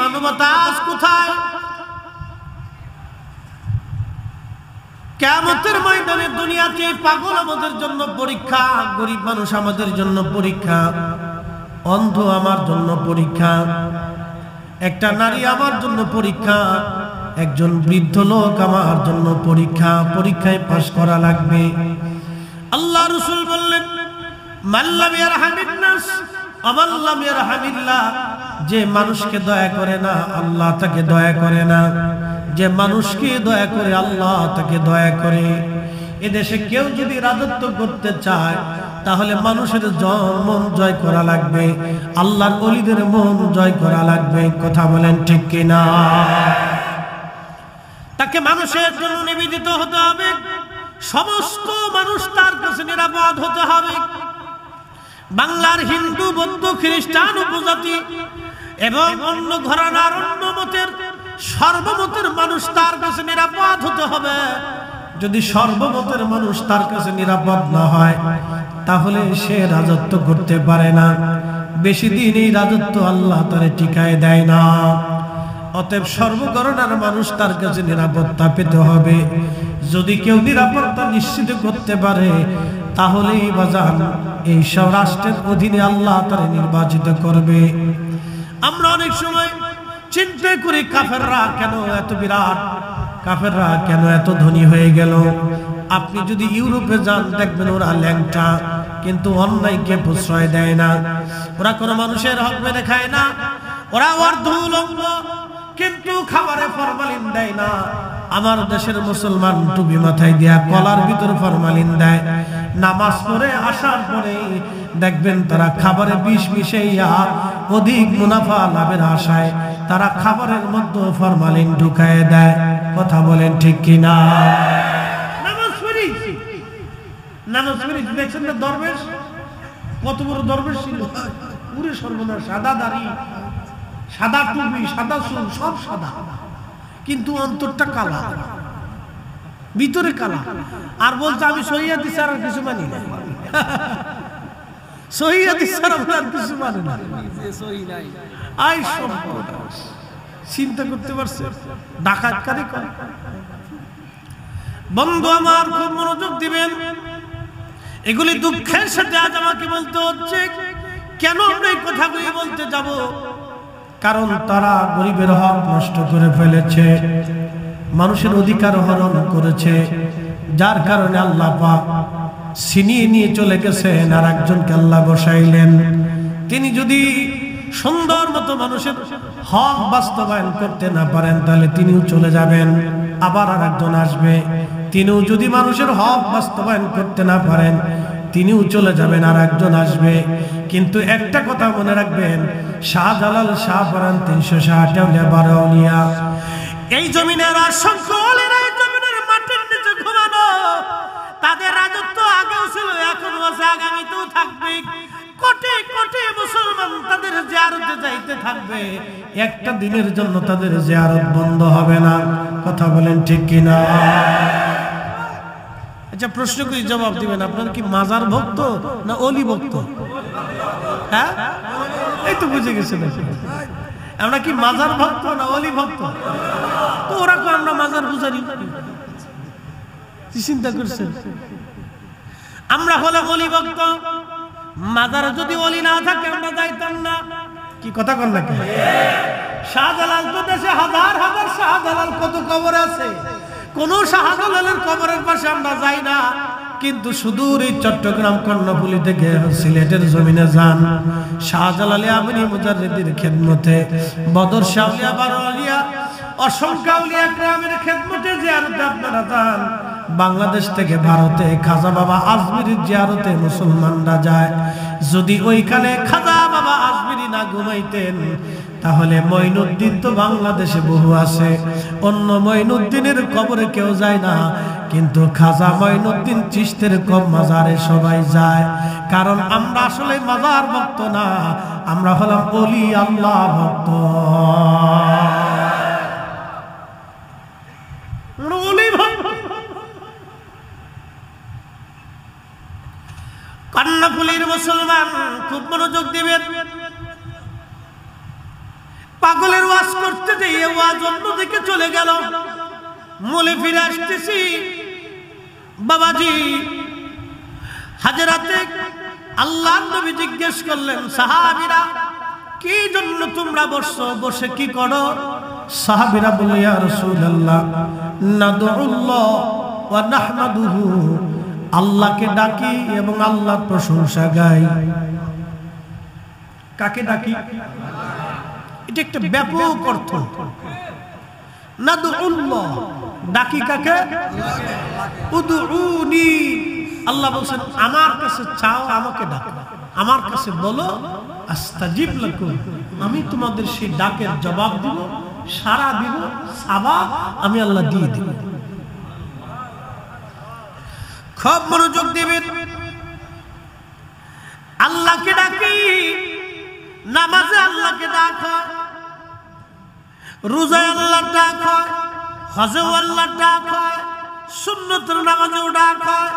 মানবতা আজ কোথায়? কিয়ামতের ময়দানে দুনিয়াতে পাগল আমাদের জন্য পরীক্ষা, গরিব মানুষ আমাদের জন্য পরীক্ষা, অন্ধ আমার জন্য পরীক্ষা, একটা নারী আমার জন্য পরীক্ষা, একজন বৃদ্ধ লোক আমার জন্য পরীক্ষা। পরীক্ষায় পাশ করা লাগবে। আল্লাহ রাসূল বললেন, মাল্লাম ইয়ারহামিন নাস আমাল্লাম ইয়ারহামিল্লাহ, যে মানুষকে দয়া করে না আল্লাহ তাকে দয়া করে না, যে মানুষকে দয়া করে আল্লাহ তাকে দয়া করে। এদেশে কেউ যদি রাজত্ব করতে চায় তাহলে মানুষের মন জয় করা লাগবে, আল্লাহর ওলিদের মন জয় করা লাগবে। কথা বলেন ঠিক কিনা? তাকে মানুষের জন্য নিবেদিত হতে হবে, সমস্ত মানুষ তার কাছে নিরাপদ হতে হবে। বাংলার হিন্দু, বৌদ্ধ, খ্রিস্টান, উপজাতি এবং অন্য ঘরানার অন্য মতের সর্বমতের মানুষ তার কাছে নিরাপদ হতে হবে। যদি সর্বমতের মানুষ তার কাছে নিরাপদ না হয় তাহলে সে রাজত্ব করতে পারে না। বেশি দিন এই রাজত্ব আল্লাহ তারে টিকায় দেয় না। অতএব সর্বঘরানার মানুষ তার কাছে নিরাপত্তা পেতে হবে। যদি কেউ নিরাপত্তা নিশ্চিত করতে পারে তাহলেই বাজান এই সব রাষ্ট্রের অধীনে আল্লাহ তারে নির্বাচিত করবে। আমরা অনেক সময় চিন্তা করি কাফেররা কেন এত বিরাট, কাফেররা কেন এত ধনী হয়ে গেল। আপনি যদি ইউরোপে যান দেখবেন ওরা ল্যাংটা, কিন্তু অন্যায়কে প্রশ্রয় দেয় না। ওরা কোনো মানুষের হক মেনে খায় না। ওরা অর্ধউলঙ্গ, কিন্তু খাবারে ফরমালিন দেয় না। আমার দেশের মুসলমান টুপি মাথায় দিয়া কলার ভিতর ফরমালিন দেয়। নামাজ পড়ে আসার পরে দেখবেন তারা খাবারে বিষ মিশাইয়া অধিক মুনাফা লাভের আশায় তারা খাবারের মধ্যে ফরমালিন ঢুকায় দেয়। কথা বলেন ঠিক কিনা? নামাজ পড়ি দেখছেন না, দরবেশ কত বড় দরবেশ ছিল, পুরো সর্বনাশ, সাদা দাড়ি, সাদা টুপি, সাদা চুল, সব সাদা, কিন্তু অন্তরটা কালা, ভিতরে কালা। আর বলছে আমি সহিয়াদি ছাড়া আর কিছু মানি না। সহিয়াদি ছাড়া আর কিছু মানি না। আই সব চিন্তা করতে পারছে, ডাকাতকারী করে। বন্ধু আমার খুব মনোযোগ দিবেন। এগুলি দুঃখের সাথে আজ আমাকে বলতে হচ্ছে। কেন আমরা এই কথাগুলি বলতে যাব? কারণ তারা গরিবের হক নষ্ট করে ফেলেছে, মানুষের অধিকার হরণ করেছে, যার কারণে আল্লাহ পাক ছিনিয়ে নিয়ে চলে গেছেন আর একজনকে আল্লাহ বসাইলেন। তিনি যদি সুন্দর মতো মানুষের হক বাস্তবায়ন করতে না পারেন তাহলে তিনিও চলে যাবেন, আবার আর একজন আসবে। তিনিও যদি মানুষের হক বাস্তবায়ন করতে না পারেন তিনিও চলে যাবেন, আর একজন আসবে। কিন্তু একটা কথা মনে রাখবেন, শাহজালাল শাহপরান 360 আউলিয়া এই জমিনের আর সকলের এই জমিনের মাটির নিচে ঘুমানো, তাদের রাজত্ব আগেও ছিল, এখনো আছে, আগামীতেও থাকবে। কোটি কোটি মুসলমান তাদের জিয়ারতে যাইতে থাকবে, একটা দিনের জন্য তাদের জিয়ারত বন্ধ হবে না। কথা বলেন ঠিক কিনা? আচ্ছা, প্রশ্ন করি, জবাব দিবেন। আপনারা কি মাজার ভক্ত না অলি ভক্ত? হ্যাঁ, এই তো বুঝে গেছেন। আমরা কি মাজার ভক্ত না অলি ভক্ত? তো ওরা কো আমরা মাজার পূজারি। চিন্তা করছেন? আমরা হলে অলি ভক্ত। মাজারে যদি অলি না থাকে আমরা যাইতাম না। কি কথা কন নাকি? শাহজালাল তো দেশে হাজার হাজার শাহজালাল কত কবর আছে, কোন শাহজালালের কবরের পাশে আমরা যাই না। কিন্তু সুদূর এই চট্টগ্রাম কর্ণফুলী থেকে সিলেটের জমিনে যান, শাহজালালে আমিনী মুজাদ্দিদের খেদমতে, বদর শাহলিয়া বারোয়ালিয়া অসংখ্য আউলিয়া গ্রামের খেদমতে জিয়ারতে আপনারা যান। বাংলাদেশ থেকে ভারতে খাজা বাবা আজমিরির জিয়ারতে মুসলমানরা যায়। যদি ওইখানে খাজা বাবা আজমিরি না ঘুমাইতেন তাহলে মঈনুদ্দিন তো বাংলাদেশে বহু আছে, অন্য মঈনুদ্দিনের কবরে কেউ যায় না, কিন্তু খাজা মঈনুদ্দিন চিশতের মাজারে সবাই যায়। কারণ আমরা আসলে মাজার ভক্ত না, আমরা হলাম ওলি আল্লাহ ভক্ত। কর্ণফুলীর মুসলমান খুব মনোযোগ দিবেন। পাগলের ওয়াজ করতে গিয়ে ওয়াজ অন্যদিকে চলে গেল। মূলে ফিরে আসতেছি, বাবাজি হাজরাতে আল্লাহর নবী জিজ্ঞেস করলেন, সাহাবীরা কি জন্য তোমরা বসছো, বসে কি করো? সাহাবীরা বলল, ইয়া রাসূলুল্লাহ নাদউল্লাহ ওয়া নাহমাদুহু, আল্লাহকে ডাকি এবং আল্লাহর প্রশংসা গাই। কাকে ডাকি? এটা একটা ব্যাপক অর্থ। নাদউল্লাহ, ডাকি কাকে? উদউনি, আল্লাহ বলছেন আমার কাছে চাও, আমাকে ডাকো, আমার কাছে বলো, আস্তাজিব লাকুম, আমি তোমাদের সেই ডাকের জবাব দিব, সাড়া দিব, সাবাব আমি আল্লাহ দিয়ে দিব। খুব মনোযোগ দিবেন। আল্লাহকে ডাকি, নামাজে আল্লাহকে ডাক হয়, রোজায় আল্লাহর ডাক হয়, হজেও আল্লাহর ডাক হয়, সুন্নতের নামাজেও ডাক হয়,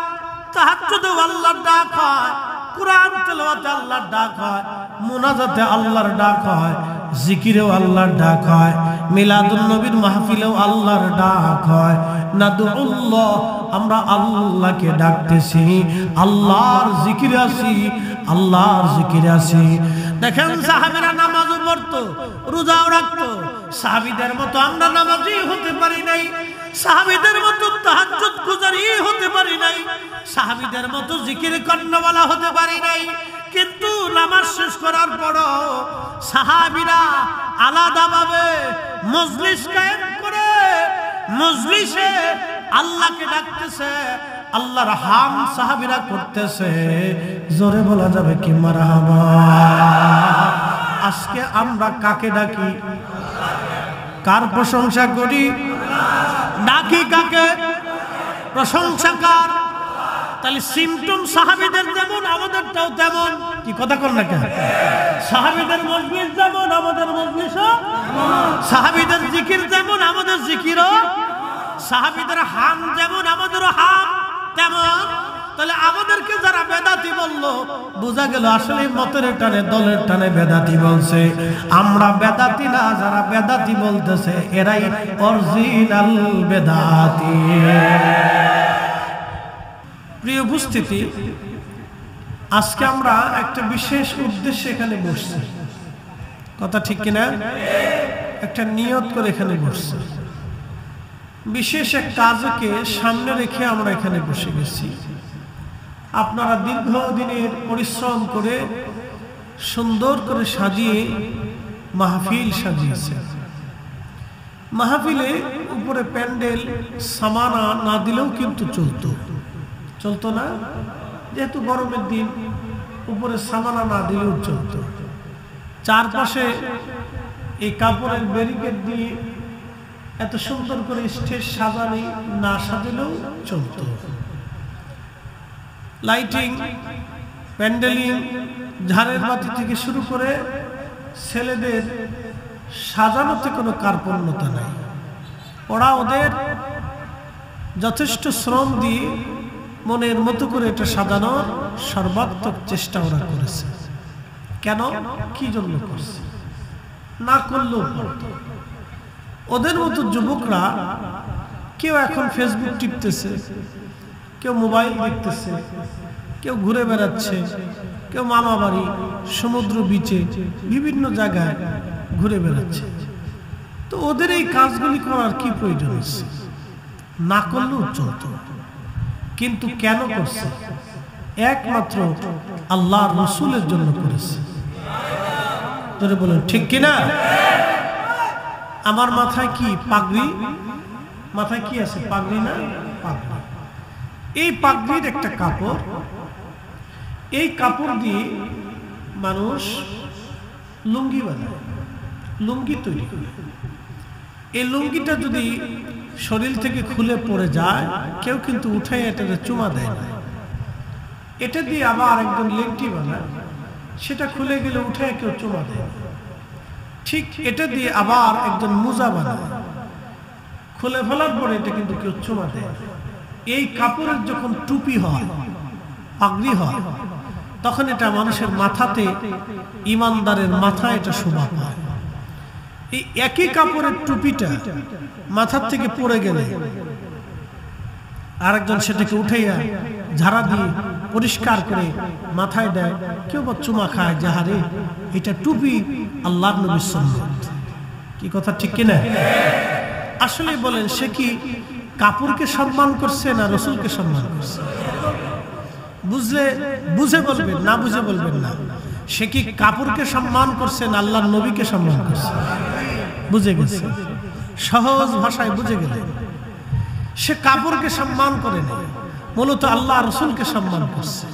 তাহাজ্জুদেও আল্লাহর ডাক হয়, কুরআন তেলাওয়াতে আল্লাহর ডাক হয়, মুনাজাতে আল্লাহর ডাক হয়, জিকিরেও আল্লাহর ডাক হয়, মিলাদুন নবীর মাহফিলেও আল্লাহর ডাক হয়। নাদউল্লাহ, আমরা আল্লাহকে ডাকতেছি, আল্লাহর জিকিরে আছি, আল্লাহর জিকিরে আছি। দেখেন সাহাবীরা নামাজও পড়তো, রোজাও রাখতো, সাহাবীদের মতো আমরা নামাজি হতে পারি নাই, সাহাবীদের মতো তাহাজ্জুদ গুজারি হতে পারি নাই, সাহাবীদের মতো জিকির কর্ণওয়ালা হতে পারি নাই। কিন্তু নামাজ শেষ করার পরও সাহাবীরা আলাদাভাবে মজলিস কায়েম করে মজলিসে আল্লাহকে ডাকতেছে, আল্লাহর হাম সাহাবীরা করতেছে। জোরে বলা যাবে কি মারহাবা? আজকে আমরা কাকে ডাকি? কার প্রশংসা করি? ডাকি কাকে? প্রশংসা কার? তাহলে সিমটম সাহাবীদের যেমন আমাদেরটাও তেমন। কি কথা কর না কেন? সাহাবীদের মজলিস যেমন আমাদের মজলিসও, সাহাবীদের জিকির যেমন আমাদের জিকিরও, সাহাবীদের হাম যেমন আমাদেরও হাম তেমন। তাহলে আমাদেরকে যারা বেদাতি বললো, বোঝা গেল আসলে মতের টানে দলের টানে বেদাতি বলছে। আমরা বেদাতি না, যারা বেদাতি বলতেছে এরাই অরিজিনাল বেদাতি। প্রিয় উপস্থিতি, আজকে আমরা একটা বিশেষ উদ্দেশ্যে এখানে বসছি। কথা ঠিক কিনা? একটা নিয়ত করে এখানে বসছি, বিশেষ এক কাজকে সামনে রেখে আমরা এখানে বসে গেছি। আপনারা দীর্ঘদিনের পরিশ্রম করে সুন্দর করে সাজিয়ে মাহফিল সাজিয়েছেন। মাহফিলে উপরে প্যান্ডেল সামানা না দিলেও কিন্তু চলতো না, যেহেতু গরমের দিন উপরে সামানা না দিলেও চলতো। চারপাশে এই কাপড়ের ব্যারিকেড দিয়ে এত সুন্দর করে স্টেজ সাজানি না সাজালেও চলতো। লাইটিং, প্যান্ডেলিং, ঝাড়ের বাতি থেকে শুরু করে ছেলেদের সাজানোতে কোনো কার্পণ্যতা নাই। ওরা ওদের যথেষ্ট শ্রম দিয়ে মনের মতো করে এটা সাজানোর সর্বাত্মক চেষ্টা ওরা করেছে। কেন, কি জন্য করছে? না করলেও পারত। ওদের মতো যুবকরা কেউ এখন ফেসবুক টিপতেছে, কেউ মোবাইল দেখতেছে, কেউ ঘুরে বেড়াচ্ছে, কেউ মামা বাড়ি, সমুদ্র বিচে, বিভিন্ন জায়গায় ঘুরে বেড়াচ্ছে। তো ওদের এই কাজগুলি করার কি প্রয়োজন আছে? না করলেও চলত। কিন্তু কেন করছে? একমাত্র আল্লাহ রসুলের জন্য করেছে। তোরে বলেন ঠিক কিনা? আমার মাথায় কি পাগড়ি? মাথায় কি আছে? পাগড়ি না? পাগড়ি। এই পাগড়ির একটা কাপড়, এই কাপড় দিয়ে মানুষ লুঙ্গি বানায়, লুঙ্গি তৈরি করে। এই লুঙ্গিটা যদি শরীর থেকে খুলে পড়ে যায়, কেউ কিন্তু উঠে এটাতে চুমা দেয় না। এটা দিয়ে আবার একদম লেংটি বানায়, সেটা খুলে গেলে উঠে কেউ চুমা দেয় না। ঠিক এটা দিয়ে আবার একজন মোজা বানায়, খুলে ফেলার পরে এটা কিন্তু কেউ চুমা দেয় না। এই কাপড়ের যখন টুপি হয়, পাগড়ি হয়, তখন এটা মানুষের মাথাতে, ইমানদারের মাথায় এটা শোভা পায়। এই একই কাপড়ের টুপিটা মাথার থেকে পড়ে গেলে আরেকজন সেটাকে উঠাইয়া ঝাড়া দিয়ে পরিষ্কার করে মাথায় দেয়, কেউ বা চুমা খায়, যাহারে এটা টুপি আল্লাহর নবীর সুন্নাত। কি কথা ঠিক কিনা? আসলে বলেন, সে কি কাপড়কে সম্মান করছে না রাসূলকে সম্মান করছে? বুঝলে বুঝে বলবেন, না বুঝে বলবেন না। সে কি কাপড়কে সম্মান করছে না আল্লাহর নবীকে সম্মান করছে? বুঝে গেছে, সহজ ভাষায় বুঝে গেলে। সে কাপড়কে সম্মান করে না, মূলত আল্লাহ রাসূলকে সম্মান করছে।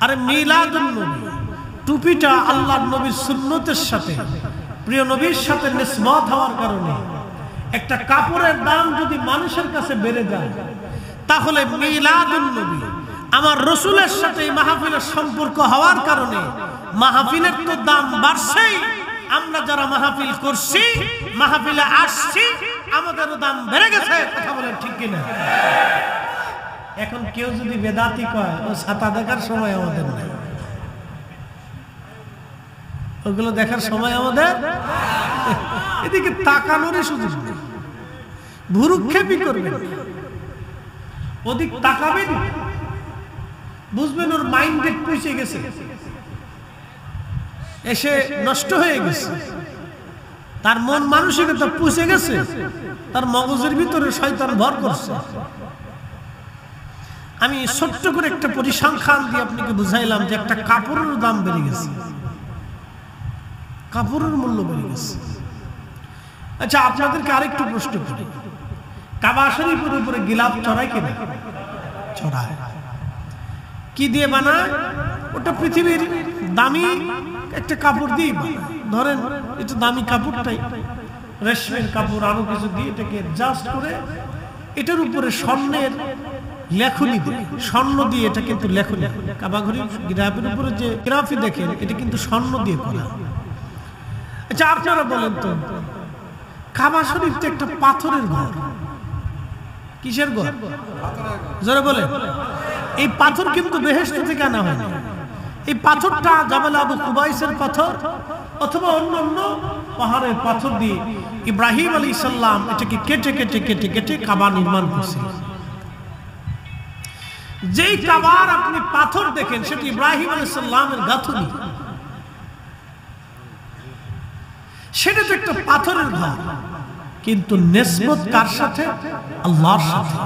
আরে মিলাদুন নবী, টুপিটা আল্লাহর নবীর সুন্নতের সাথে, প্রিয় নবীর সাথে নিসবত হওয়ার কারণে একটা কাপড়ের দাম যদি মানুষের কাছে বেড়ে যায়, তাহলে মিলাদুন নবী আমার রাসূলের সাথে মাহফিলের সম্পর্ক হওয়ার কারণে মাহফিলের তো দাম বাড়ছেই। আমরা যারা মাহফিল করছি, মাহফিলে আসছি, আমাদেরও দাম বেড়ে গেছে। কথা বলেন ঠিক কিনা? এখন কেউ যদি বেদাতি কয়, ও ছাতা দেখার সময় আমাদের নাই, ওগুলো দেখার সময় আমাদের, এদিকে তাকানোরই সুযোগ নেই। ভুরুক্ষেপই করবেন, ওদিক তাকাবেন, বুঝবেন ওর মাইন্ডে পৌঁছে গেছে, এসে নষ্ট হয়ে গেছে, তার মন মানসিকতা পৌঁছে গেছে, তার মগজের ভিতরে শয়তান ভর করছে। আমি ছোট্ট করে একটা পরিসংখ্যান দিয়ে আপনাকে বুঝাইলাম যে একটা কাপড়ের দাম বেড়ে গেছে, কাপড়ের মূল্য বেড়ে গেছে। আচ্ছা, আপনাদেরকে আরেকটু প্রশ্ন করি, কাবা শরীফের উপরে গিলাফ চড়ায় কিনা? চড়ায়। কি দিয়ে বানায়? ওটা পৃথিবীর দামি একটা কাপড় দিয়ে বানায়। ধরেন এটা দামি কাপড়টাই, রেশমের কাপড়, আরো কিছু দিয়ে এটাকে জাস্ট করে এটার উপরে স্বর্ণের লেখনি দিয়ে, স্বর্ণ দিয়ে এটা কিন্তু লেখনি। কাবা শরীফ গিলাফের উপরে যে গ্রাফি দেখেন, এটা কিন্তু স্বর্ণ দিয়ে করা। আচ্ছা, আপনারা বলেন তো, কাবা শরীফ তো একটা পাথরের ঘর। কিসের ঘর? যারা বলে এই পাথর কিন্তু বেহেশত থেকে আনা হয় না। এই পাথরটা জাবাল আবু কুবাইসের পাথর অথবা অন্য অন্য পাহাড়ের পাথর দিয়ে ইব্রাহিম আলাইহিস সালাম এটাকে কেটে কেটে কেটে কেটে কাবা নির্মাণ করেছিলেন। যেই কাবার আপনি পাথর দেখেন, সেটা ইব্রাহিম আলাইহিস সালামের গাঁথনি। সেটা তো একটা পাথরের ঘর, কিন্তু নিসবত কার সাথে? আল্লাহর সাথে।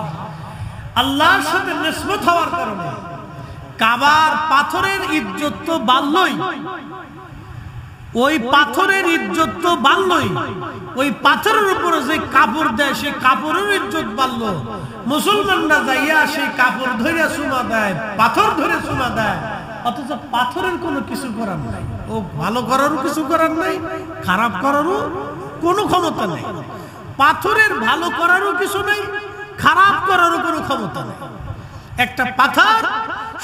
আল্লাহর সাথে নিসবত হওয়ার কারণে কাবার পাথরের ইজ্জত তো বাড়লই, ওই পাথরের ইজ্জত তো বাড়লই, ওই পাথরের উপরে যে কাপড় দেয় সেই কাপড়ের ইজ্জত বাড়লো। মুসলমানরা যাইয়া সেই কাপড় ধরে চুমা দেয়, পাথর ধরে চুমা দেয়, অথচ পাথরের কোনো কিছু করার নাই। ও ভালো করারও কিছু করার নাই, খারাপ করারও কোনো ক্ষমতা নেই। পাথরের ভালো করারও কিছু নেই, খারাপ করারও কোনো ক্ষমতা নেই। একটা পাথর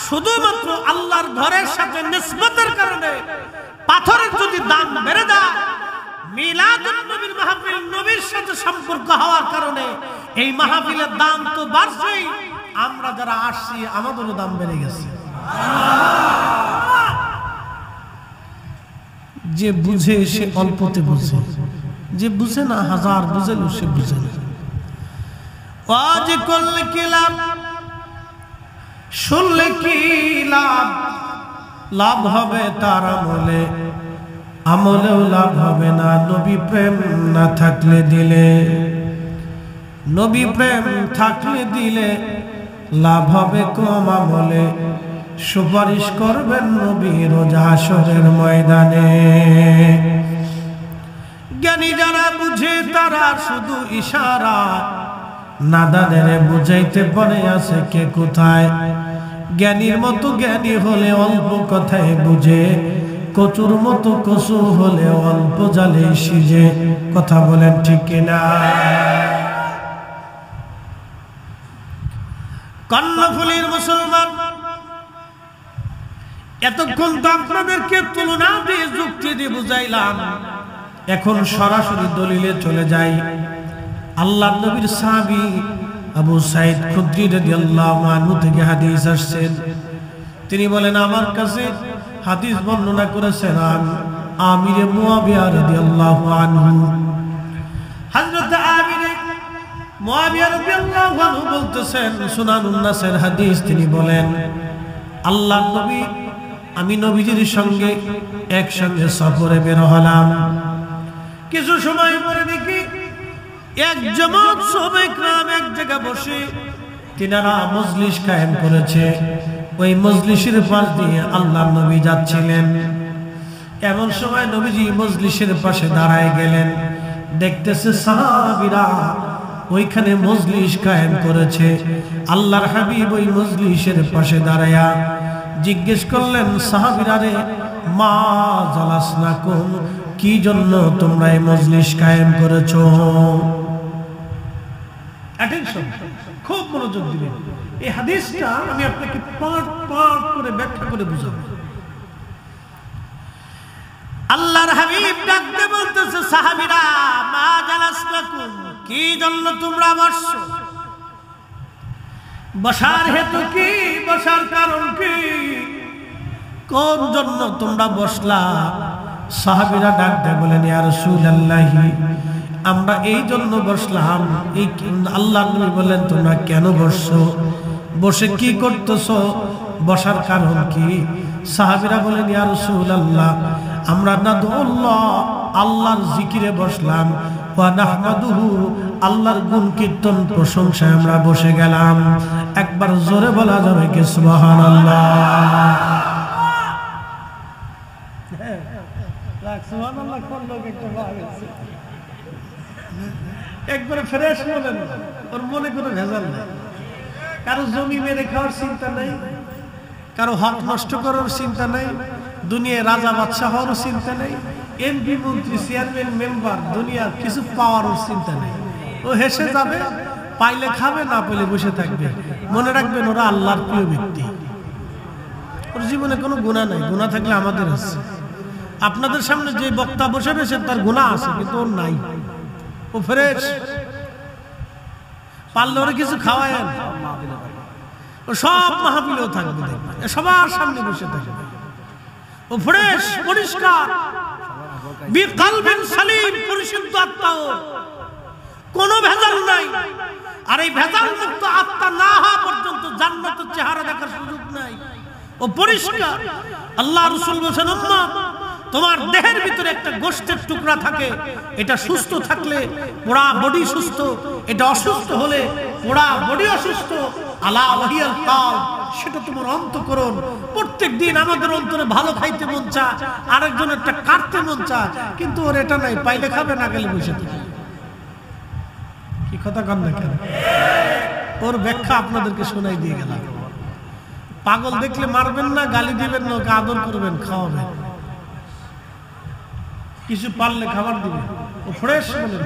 শুধুমাত্র আল্লাহর ঘরের সাথে নিসবতের কারণে পাথরের যদি দাম বেড়ে যায়, মিলাদুন নবীর মাহফিল নবীর সাথে সম্পর্ক হওয়ার কারণে এই মাহফিলের দাম তো বাড়ছেই। আমরা যারা আসছি আমাদেরও দাম বেড়ে গেছে। যে বুঝে সে অল্পতে বুঝে, যে বুঝে না হাজার বুঝেও সে বুঝে না। আজ করলে কি লাভ, শুনলে কি লাভ? লাভ হবে তার আমলে, আমলেও লাভ হবে না নবী প্রেম না থাকলে দিলে। নবী প্রেম থাকলে দিলে লাভ হবে কম আমলে, সুপারিশ করবেন নবী রোজ হাশরের ময়দানে। জ্ঞানী যারা বুঝে তারা শুধু ইশারা, নাদানের বুঝাইতে পারে আছে কে কোথায়। জ্ঞানীর মতো জ্ঞানী হলে অল্প কথায় বুঝে, কচুর মতো কচু হলে অল্প জালে সিজে। কথা বলেন ঠিক কিনা? কর্ণফুলীর মুসলমান, এতক্ষণ তো আপনাদেরকে তুলনা দিয়ে যুক্তি দিয়ে বুঝাইলাম, এখন সরাসরি দলিলে চলে যাই। আল্লাহর নবীর সাহাবী আবু সাঈদ খুদরি রাদিয়াল্লাহু আনহু থেকে হাদিস আসছে। তিনি বলেন, আমার কাছে হাদিস বর্ণনা করেছেন আমির মুয়াবিয়া রাদিয়াল্লাহু আনহু। হযরত আমির মুয়াবিয়া রাদিয়াল্লাহু আনহু বলতেছেন, সুনানুন নাসের হাদিস, তিনি বলেন, আল্লাহর নবী, আমি নবীজির সঙ্গে একসঙ্গে সফরে বের হলাম। কিছু সময় পরে দেখি এক জামাত সাহাবায়ে কেরাম এক জায়গায় বসে তিনারা মজলিস কায়েম করেছে। ওই মজলিসের পাশ দিয়ে আল্লাহর নবী যাচ্ছিলেন। এমন সময় নবীজি মজলিসের পাশে দাঁড়ায় গেলেন। দেখতেছে সাহাবীরা ওইখানে মজলিস কায়েম করেছে। আল্লাহর হাবিব ওই মজলিসের পাশে দাঁড়ায়া জিজ্ঞেস করলেন, সাহাবীরা রে, মা জালাসনাকুম, কি জন্য তোমরা এই মজলিস কায়েম করেছো? অ্যাটেনশন, খুব মনোযোগ দিবেন। এই হাদিসটা আমি আপনাকে পার্ট পার্ট করে ব্যাখ্যা করে বুঝাবো। আল্লাহর হাবিব ডাকতে বলতেছে, সাহাবীরা, মা জালাসনাকুম, কি জন্য তোমরা বসছো? বসার হেতু কি? বসার কারণ কি? কোন জন্য তোমরা বসলা? সাহাবীরা ডাকতে বলেন, ইয়া রাসূলুল্লাহ, আমরা এই জন্য বসলাম। এই আল্লাহর নবী বলেন, তোমরা কেন বসছো? বসে কি করতেছো? বসার কারণ কি? সাহাবীরা বলেন, ইয়া রাসূলুল্লাহ, আমরা নাদুল্লাহ, আল্লাহর জিকিরে বসলাম, ওয়া নাহমাদুহু, আল্লাহর গুণ কীর্তন প্রশংসায় আমরা বসে গেলাম। একবার জোরে বলা যাবে কি সুবহানাল্লাহ? সুবহানাল্লাহ কোন লোক একটা ভাবেছে, একবারে ফ্রেশ বলেন, ওর মনে কোনো ভেজাল নেই। কারো জমি মেরে খাওয়ার চিন্তা নেই, কারো হক নষ্ট করার চিন্তা নেই, দুনিয়ায় রাজা বাদশা হওয়ার চিন্তা নেই, এমপি মন্ত্রী চেয়ারম্যান মেম্বার দুনিয়ার কিছু পাওয়ার চিন্তা নেই। ও হেসে যাবে, পাইলে খাবে, না পাইলে বসে থাকবে। মনে রাখবেন, ওরা আল্লাহর প্রিয় ব্যক্তি। ওর জীবনে কোনো গুনাহ নাই। গুনাহ থাকলে আমাদের আছে। আপনাদের সামনে যে বক্তা বসে রয়েছে তার গুনাহ আছে, কিন্তু ওর নাই। ও ফ্রেশ। পারলে ওরা কিছু খাওয়ায়েন, ও সব মাহফিলেও থাকবে, সবার সামনে বসে থাকবে। ও ফ্রেশ, পরিষ্কার, বিকলবিন সালিম, পরিশুদ্ধ আত্মা, কোনো ভেজাল নাই। আর এই ভেজাল মুক্ত আত্মা না হওয়া পর্যন্ত জান্নাতের চেহারা দেখার সুযোগ নাই। ও পরিষ্কার। আল্লাহ রাসূল বলেছেন, উম্মত, তোমার দেহের ভিতরে একটা গোশতের টুকরা থাকে, এটা সুস্থ থাকলে পুরা বডি সুস্থ, এটা অসুস্থ হলে পুরা বডি অসুস্থ। আলা ওয়াহিয়াল কাল, সেটা তোমার অন্তঃকরণ। প্রত্যেকদিন আমাদের অন্তরে ভালো খাইতে মন চায়, আরেকজনেরটা কাটতে মন চায়, কিন্তু ওর এটা নাই। পাইলে খাবে, না গেলে বসে থাকে। কি কথা কন না কেন? ওর ব্যাখ্যা আপনাদেরকে শোনাই দিয়ে গেলাম। পাগল দেখলে মারবেন না, গালি দিবেন না, ওকে আদর করবেন, খাওয়াবেন, কিছু পারলে খাবার দিবেন। ও ফ্রেশ বলেন,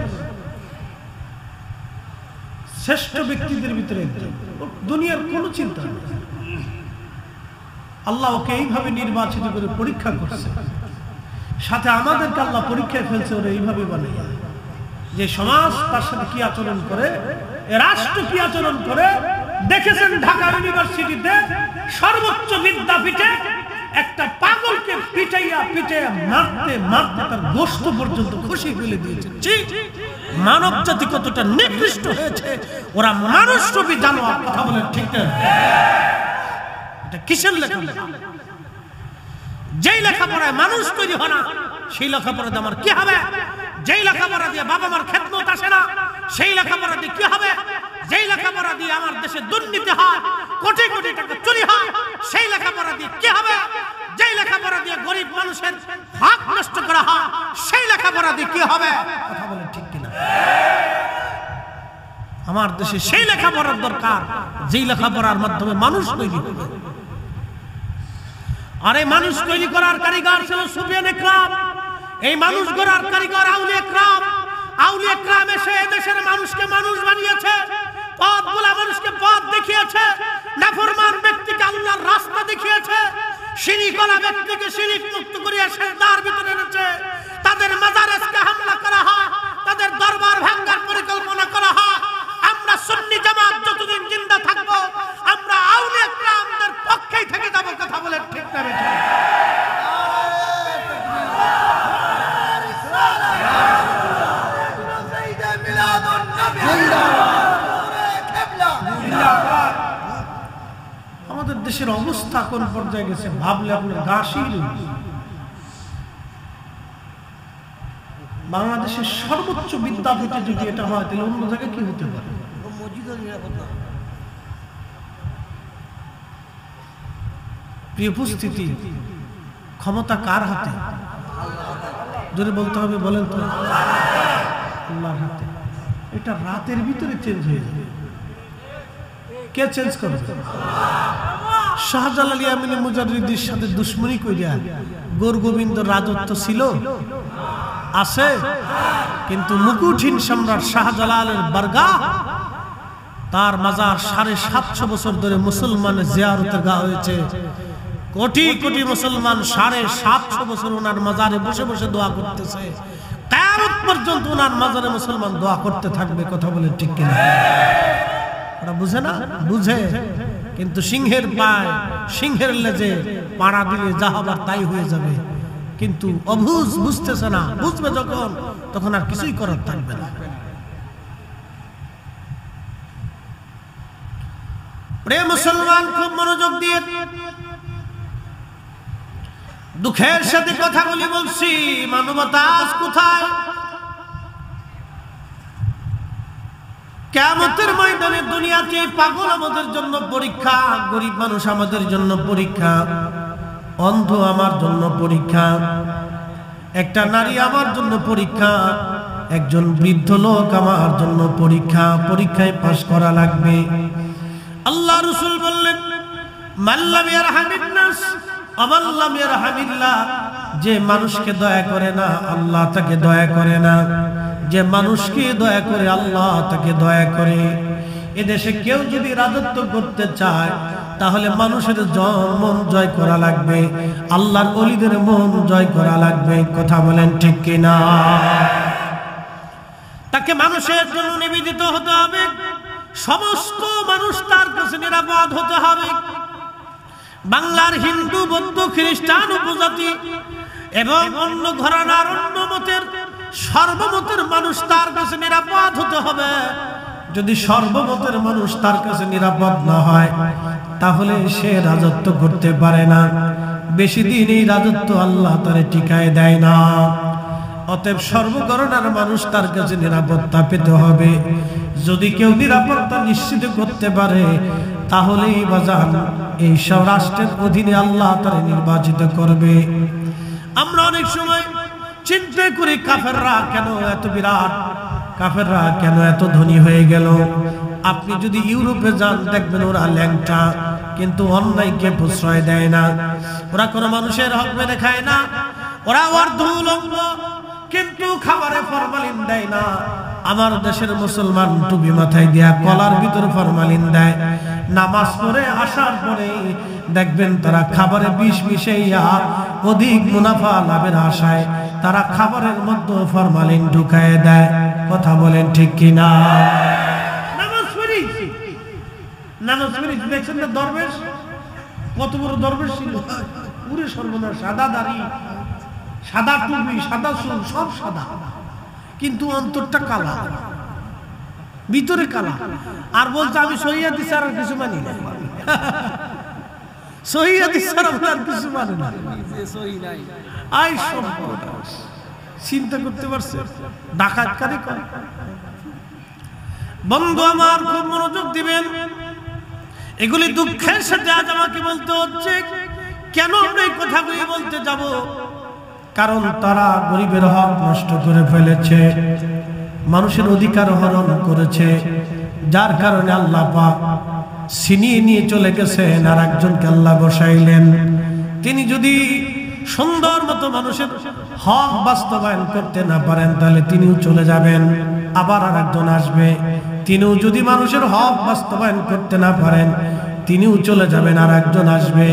শ্রেষ্ঠ ব্যক্তিদের ভিতরে দুনিয়ার কোনো চিন্তা নেই। আল্লাহ ওকে এইভাবে নির্বাচিত করে পরীক্ষা করছে। সাথে আমাদেরকে আল্লাহ পরীক্ষায় ফেলছে ওরা এইভাবে বানাইয়া, যে সমাজ তার সাথে কি আচরণ করে, রাষ্ট্র কি আচরণ করে। দেখেছেন ঢাকা ইউনিভার্সিটিতে সর্বোচ্চ বিদ্যাপীঠে একটা পাগলকে পিটাইয়া পিটাইয়া মারতে মারতে তার গোশত পর্যন্ত খুশি ফেলে দিয়েছে। মানব জাতি কতটা নিকৃষ্ট হয়েছে, ওরা মানুষ রূপী জানোয়ার। কথা বলেন ঠিক না? এটা কিসের লেখাপড়া? যেই লেখাপড়ায় মানুষ তৈরি হয় না, সেই লেখাপড়া দিয়ে আমার কি হবে? যেই লেখাপড়া দিয়ে বাবা মার খেদমত আসে না, সেই লেখাপড়া দিয়ে কি হবে? যেই লেখাপড়া দিয়ে আমার দেশে দুর্নীতি হয়, কোটি কোটি টাকা চুরি হয়, সেই লেখাপড়া দিয়ে কি হবে? যেই লেখাপড়া দিয়ে গরিব মানুষের হক নষ্ট করা হয়, সেই লেখাপড়া দিয়ে কি হবে? কথা বলেন ঠিক কিনা? আমার দেশে সেই লেখাপড়ার দরকার, যেই লেখাপড়ার মাধ্যমে মানুষ তৈরি হবে। আর এই মানুষ তৈরি করার কারিগর ছিল সুফিয়ানে কেরাম। এই মানুষ গড়ার কারিগর আউলিয়া কেরাম। আউলিয়া কেরাম এসে দেশের মানুষকে মানুষ বানিয়েছে, পথগুলা মানুষকে পথ দেখিয়েছে, নাফরমান ব্যক্তিকে আল্লাহর রাস্তা দেখিয়েছে, শিরিক করা ব্যক্তিকে শিরিক মুক্ত করিয়া সেজদার ভিতরে এনেছে। তাদের মাজারেসকে হামলা করা হয়, তাদের দরবার ভাঙার পরিকল্পনা করা হয়। আমরা সুন্নি জামাত যতদিন জিন্দা থাকবো, আমরা আউলিয়া কেরামদের পক্ষেই থেকে যাব। কথা বলে ঠিক না বেঠিক? দেশের অবস্থা কোন পর্যায়ে গেছে ভাবলে আপনার গা শিউরে ওঠে। বাংলাদেশের সর্বোচ্চ বিদ্যাপীঠে যদি এটা হয় তাহলে অন্য জায়গায় কি হতে পারে? প্রিয় উপস্থিতি, ক্ষমতা কার হাতে? জোরে বলতে হবে, বলেন তো। আল্লাহর হাতে। এটা রাতের ভিতরে চেঞ্জ হয়ে যাবে। কে চেঞ্জ করবে? শাহজালাল ইয়ামিনী মুজাদ্দিদের সাথে দুশ্মনী কইরা গোর গোবিন্দ রাজত্ব ছিল, আছে, কিন্তু মুকুটহীন সম্রাট শাহজালালের বারগাহ, তার মাজার 750 বছর ধরে মুসলমানের জিয়ারতের গা হয়েছে। কোটি কোটি মুসলমান 750 বছর ওনার মাজারে বসে বসে দোয়া করতেছে। কিয়ামত পর্যন্ত ওনার মাজারে মুসলমান দোয়া করতে থাকবে। কথা বলেন ঠিক কিনা? ওরা বুঝে না? বুঝে, কিন্তু সিংহের পায়, সিংহের লেজে পাড়া দিলে যা হবার তাই হয়ে যাবে। কিন্তু অবুঝ, বুঝতেছে না। বুঝবে যখন, তখন আর কিছুই করার থাকবে না। প্রিয় মুসলমান, খুব মনোযোগ দিয়ে দুঃখের সাথে কথাগুলি বলছি। মানবতা আজ কোথায়? কিয়ামতের ময়দানে দুনিয়াতে পাগল আমাদের জন্য পরীক্ষা, গরিব মানুষ আমাদের জন্য পরীক্ষা, অন্ধ আমার জন্য পরীক্ষা, একটা নারী আমার জন্য পরীক্ষা, একজন বৃদ্ধ লোক আমার জন্য পরীক্ষা। পরীক্ষায় পাশ করা লাগবে। আল্লাহ রাসূল বললেন, মাল্লাম ইয়ারহামিন নাস আমাল্লাম ইয়ারহামিল্লাহ। যে মানুষকে দয়া করে না, আল্লাহ তাকে দয়া করে না। যে মানুষকে দয়া করে, আল্লাহ তাকে দয়া করে। এদেশে কেউ যদি রাজত্ব করতে চায়, তাহলে মানুষের মন জয় করা লাগবে, আল্লাহর ওলিদের মন জয় করা লাগবে। কথা বলেন ঠিক কিনা? তাকে মানুষের জন্য নিবেদিত হতে হবে, সমস্ত মানুষ তার কাছে নিরাপদ হতে হবে। বাংলার হিন্দু, বৌদ্ধ, খ্রিস্টান উপজাতি এবং অন্য ঘরানার, অন্য মতের, সর্বমতের মানুষ তার কাছে নিরাপদ হতে হবে। যদি সর্বমতের মানুষ তার কাছে নিরাপদ না হয়, তাহলে সে রাজত্ব করতে পারে না। বেশি দিন এই রাজত্ব আল্লাহ তারে টিকায় দেয় না। অতএব সর্বঘরানার মানুষ তার কাছে নিরাপত্তা পেতে হবে। যদি কেউ নিরাপত্তা নিশ্চিত করতে পারে, তাহলেই বাজান এই সব রাষ্ট্রের অধীনে আল্লাহ তারে নির্বাচিত করবে। আমরা অনেক সময় চিন্তা করি, কাফেররা কেন এত বিরাট, কাফেররা কেন এত ধনী হয়ে গেল? আপনি যদি ইউরোপে যান, দেখবেন ওরা ল্যাংটা, কিন্তু অন্যায়কে প্রশ্রয় দেয় না। ওরা কোনো মানুষের হক মেনে খায় না। ওরা অর্ধউলঙ্গ, কিন্তু খাবারে ফরমালিন দেয় না। আমার দেশের মুসলমান টুপি মাথায় দিয়া কলার ভিতর ফরমালিন দেয়। নামাজ পড়ে আসার পরে দেখবেন তারা খাবারে বিষ মিশাইয়া অধিক মুনাফা লাভের আশায় তারা খাবারের মধ্যে ফরমালিন ঢুকায় দেয়। কথা বলেন ঠিক কিনা? নামাজ পড়ি, নামাজ পড়ি, দেখছেন না দরবেশ, কত বড় দরবেশ ছিল, পুরো সর্বনাশ, সাদা দাড়ি, সাদা টুপি, সাদা চুল, সব সাদা, কিন্তু অন্তরটা কালা, ভিতরে কালা। আর বলছে আমি সহিহ হাদিস ছাড়া আর কিছু মানি না। সহিহ হাদিস ছাড়া আর কিছু মানে না। আই সর্বনাশ, চিন্তা করতে পারছে? ডাকাতকারী করে। বন্ধু আমার, খুব মনোযোগ দিবেন। এগুলি দুঃখের সাথে আজ আমাকে বলতে হচ্ছে। কেন আমরা এই কথাগুলি বলতে যাব? কারণ তারা গরিবের হক নষ্ট করে ফেলেছে, মানুষের অধিকার হরণ করেছে, যার কারণে আল্লাহ পাক ছিনিয়ে নিয়ে চলে গেছেন। আর একজনকে আল্লাহ বসাইলেন। তিনি যদি সুন্দর মতো মানুষের হক বাস্তবায়ন করতে না পারেন, তাহলে তিনিও চলে যাবেন। আবার আর একজন আসবে, তিনিও যদি মানুষের হক বাস্তবায়ন করতে না পারেন, তিনিও চলে যাবেন, আর একজন আসবে।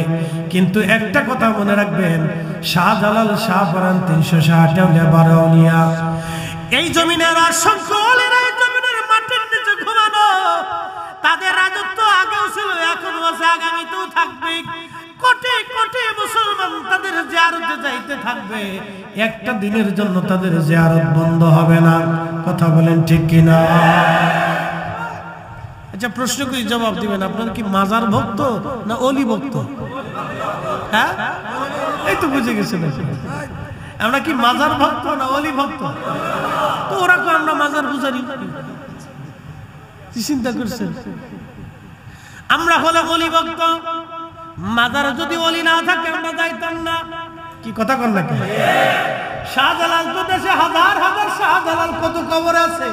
কিন্তু একটা কথা মনে রাখবেন, শাহজালাল, শাহপরান, 360 বারৌনিয়া, এই জমিনের আর সকলের এই জমিনের মাটির নিচে ঘুমানো, তাদের রাজত্ব আগেও ছিল, এখনো আছে, আগামীতেও থাকবে। কোটি কোটি মুসলমান তাদের জিয়ারতে যাইতে থাকবে। একটা দিনের জন্য তাদের জিয়ারত বন্ধ হবে না। কথা বলেন ঠিক কিনা? আচ্ছা প্রশ্ন করি, জবাব দিবেন, আপনার কি মাজার ভক্ত না অলি ভক্ত? হ্যাঁ, এই তো বুঝে গেছেন। আমরা কি মাজার ভক্ত না অলি ভক্ত? তো ওরা কো আমরা মাজার পূজারি। চিন্তা করছেন? আমরা হলো অলি ভক্ত। মাজার যদি অলি না থাকে আমরা যাইতাম না। কি কথা কন না? শাহজালাল তো দেশে হাজার হাজার শাহজালাল কত কবর আছে,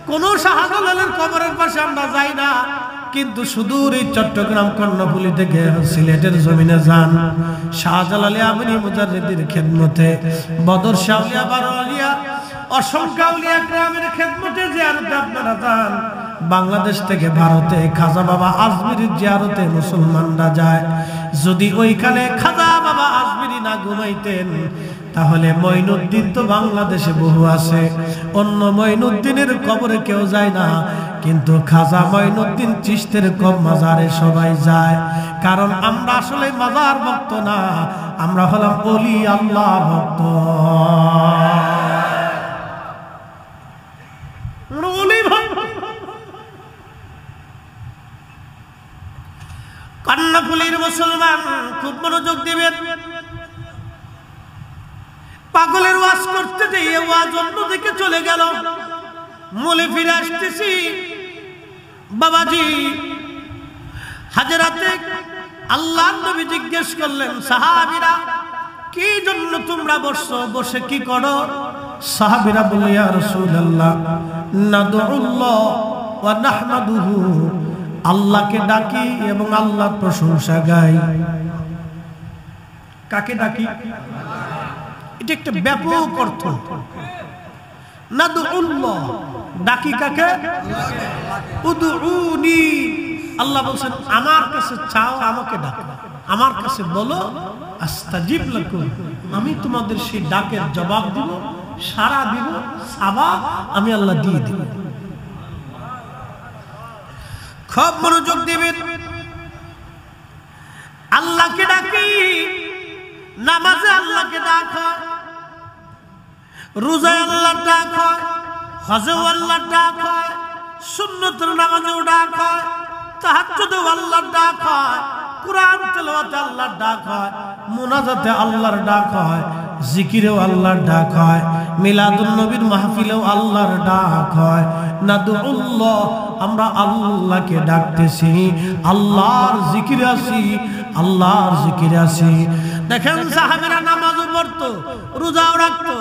কোন শাহজালালের কবরের পাশে আমরা যাই না। কিন্তু সুদূর এই চট্টগ্রাম কর্ণফুলী থেকে সিলেটের জমিনে যান, শাহজালালে আমিনী মুজাদ্দিদের খেদমতে, বদর শাহলিয়া বারোয়ালিয়া অসংখ্য আউলিয়া কেরামের খেদমতে জিয়ারতে আপনারা যান। বাংলাদেশ থেকে ভারতে খাজা বাবা আজমিরির জিয়ারতে মুসলমানরা যায়। যদি ওইখানে খাজা বাবা আজমিরি না ঘুমাইতেন তাহলে মঈনুদ্দিন তো বাংলাদেশে বহু আছে, অন্য মঈনুদ্দিনের কবরে কেউ যায় না, কিন্তু খাজা মঈনুদ্দিন চিশতের মাজারে সবাই যায়। কারণ আমরা আসলে মাজার ভক্ত না, আমরা হলাম ওলি আল্লাহ ভক্ত। কর্ণফুলীর মুসলমান খুব মনোযোগ দিবেন। পাগলের ওয়াজ করতে গিয়ে ওয়াজ অন্যদিকে চলে গেল। মূলে ফিরে আসতেছি, বাবাজি হাজরাতে আল্লাহর নবী জিজ্ঞেস করলেন, সাহাবীরা কি জন্য তোমরা বসছো, বসে কি করো? সাহাবীরা বলল, ইয়া রাসূলুল্লাহ নাদউল্লাহ ওয়া নাহমাদুহু, আল্লাহকে ডাকি এবং আল্লাহর প্রশংসা গাই। কাকে ডাকি? এটা একটা ব্যাপক অর্থ। নাদউল্লাহ, ডাকি কাকে? উদউনি, আল্লাহ বলেন আমার কাছে চাও, আমাকে ডাকো, আমার কাছে বলো, আস্তাজিব লাকুম, আমি তোমাদের সেই ডাকের জবাব দিব, সাড়া দিব, সওয়াব আমি আল্লাহ দিয়ে দিব। খুব মনোযোগ দিবেন। আল্লাহকে ডাকি, নামাজে আল্লাহকে ডাক হয়, রোজায় আল্লাহর ডাক হয়, হজেও আল্লাহর ডাক হয়, সুন্নতের নামাজেও ডাক হয়, তাহাজ্জুদেও আল্লাহর ডাক হয়, কুরআন তেলাওয়াতে আল্লাহর ডাক হয়, মুনাজাতে আল্লাহর ডাক হয়, জিকিরেও আল্লাহর ডাক হয়, মিলাদুন নবীর মাহফিলেও আল্লাহর ডাক হয়। নাদউল্লাহ, আমরা আল্লাহকে ডাকতেছি, আল্লাহর জিকিরে আছি, আল্লাহর জিকিরে আছি। দেখেন সাহাবীরা নামাজও পড়তো, রোজাও রাখতো।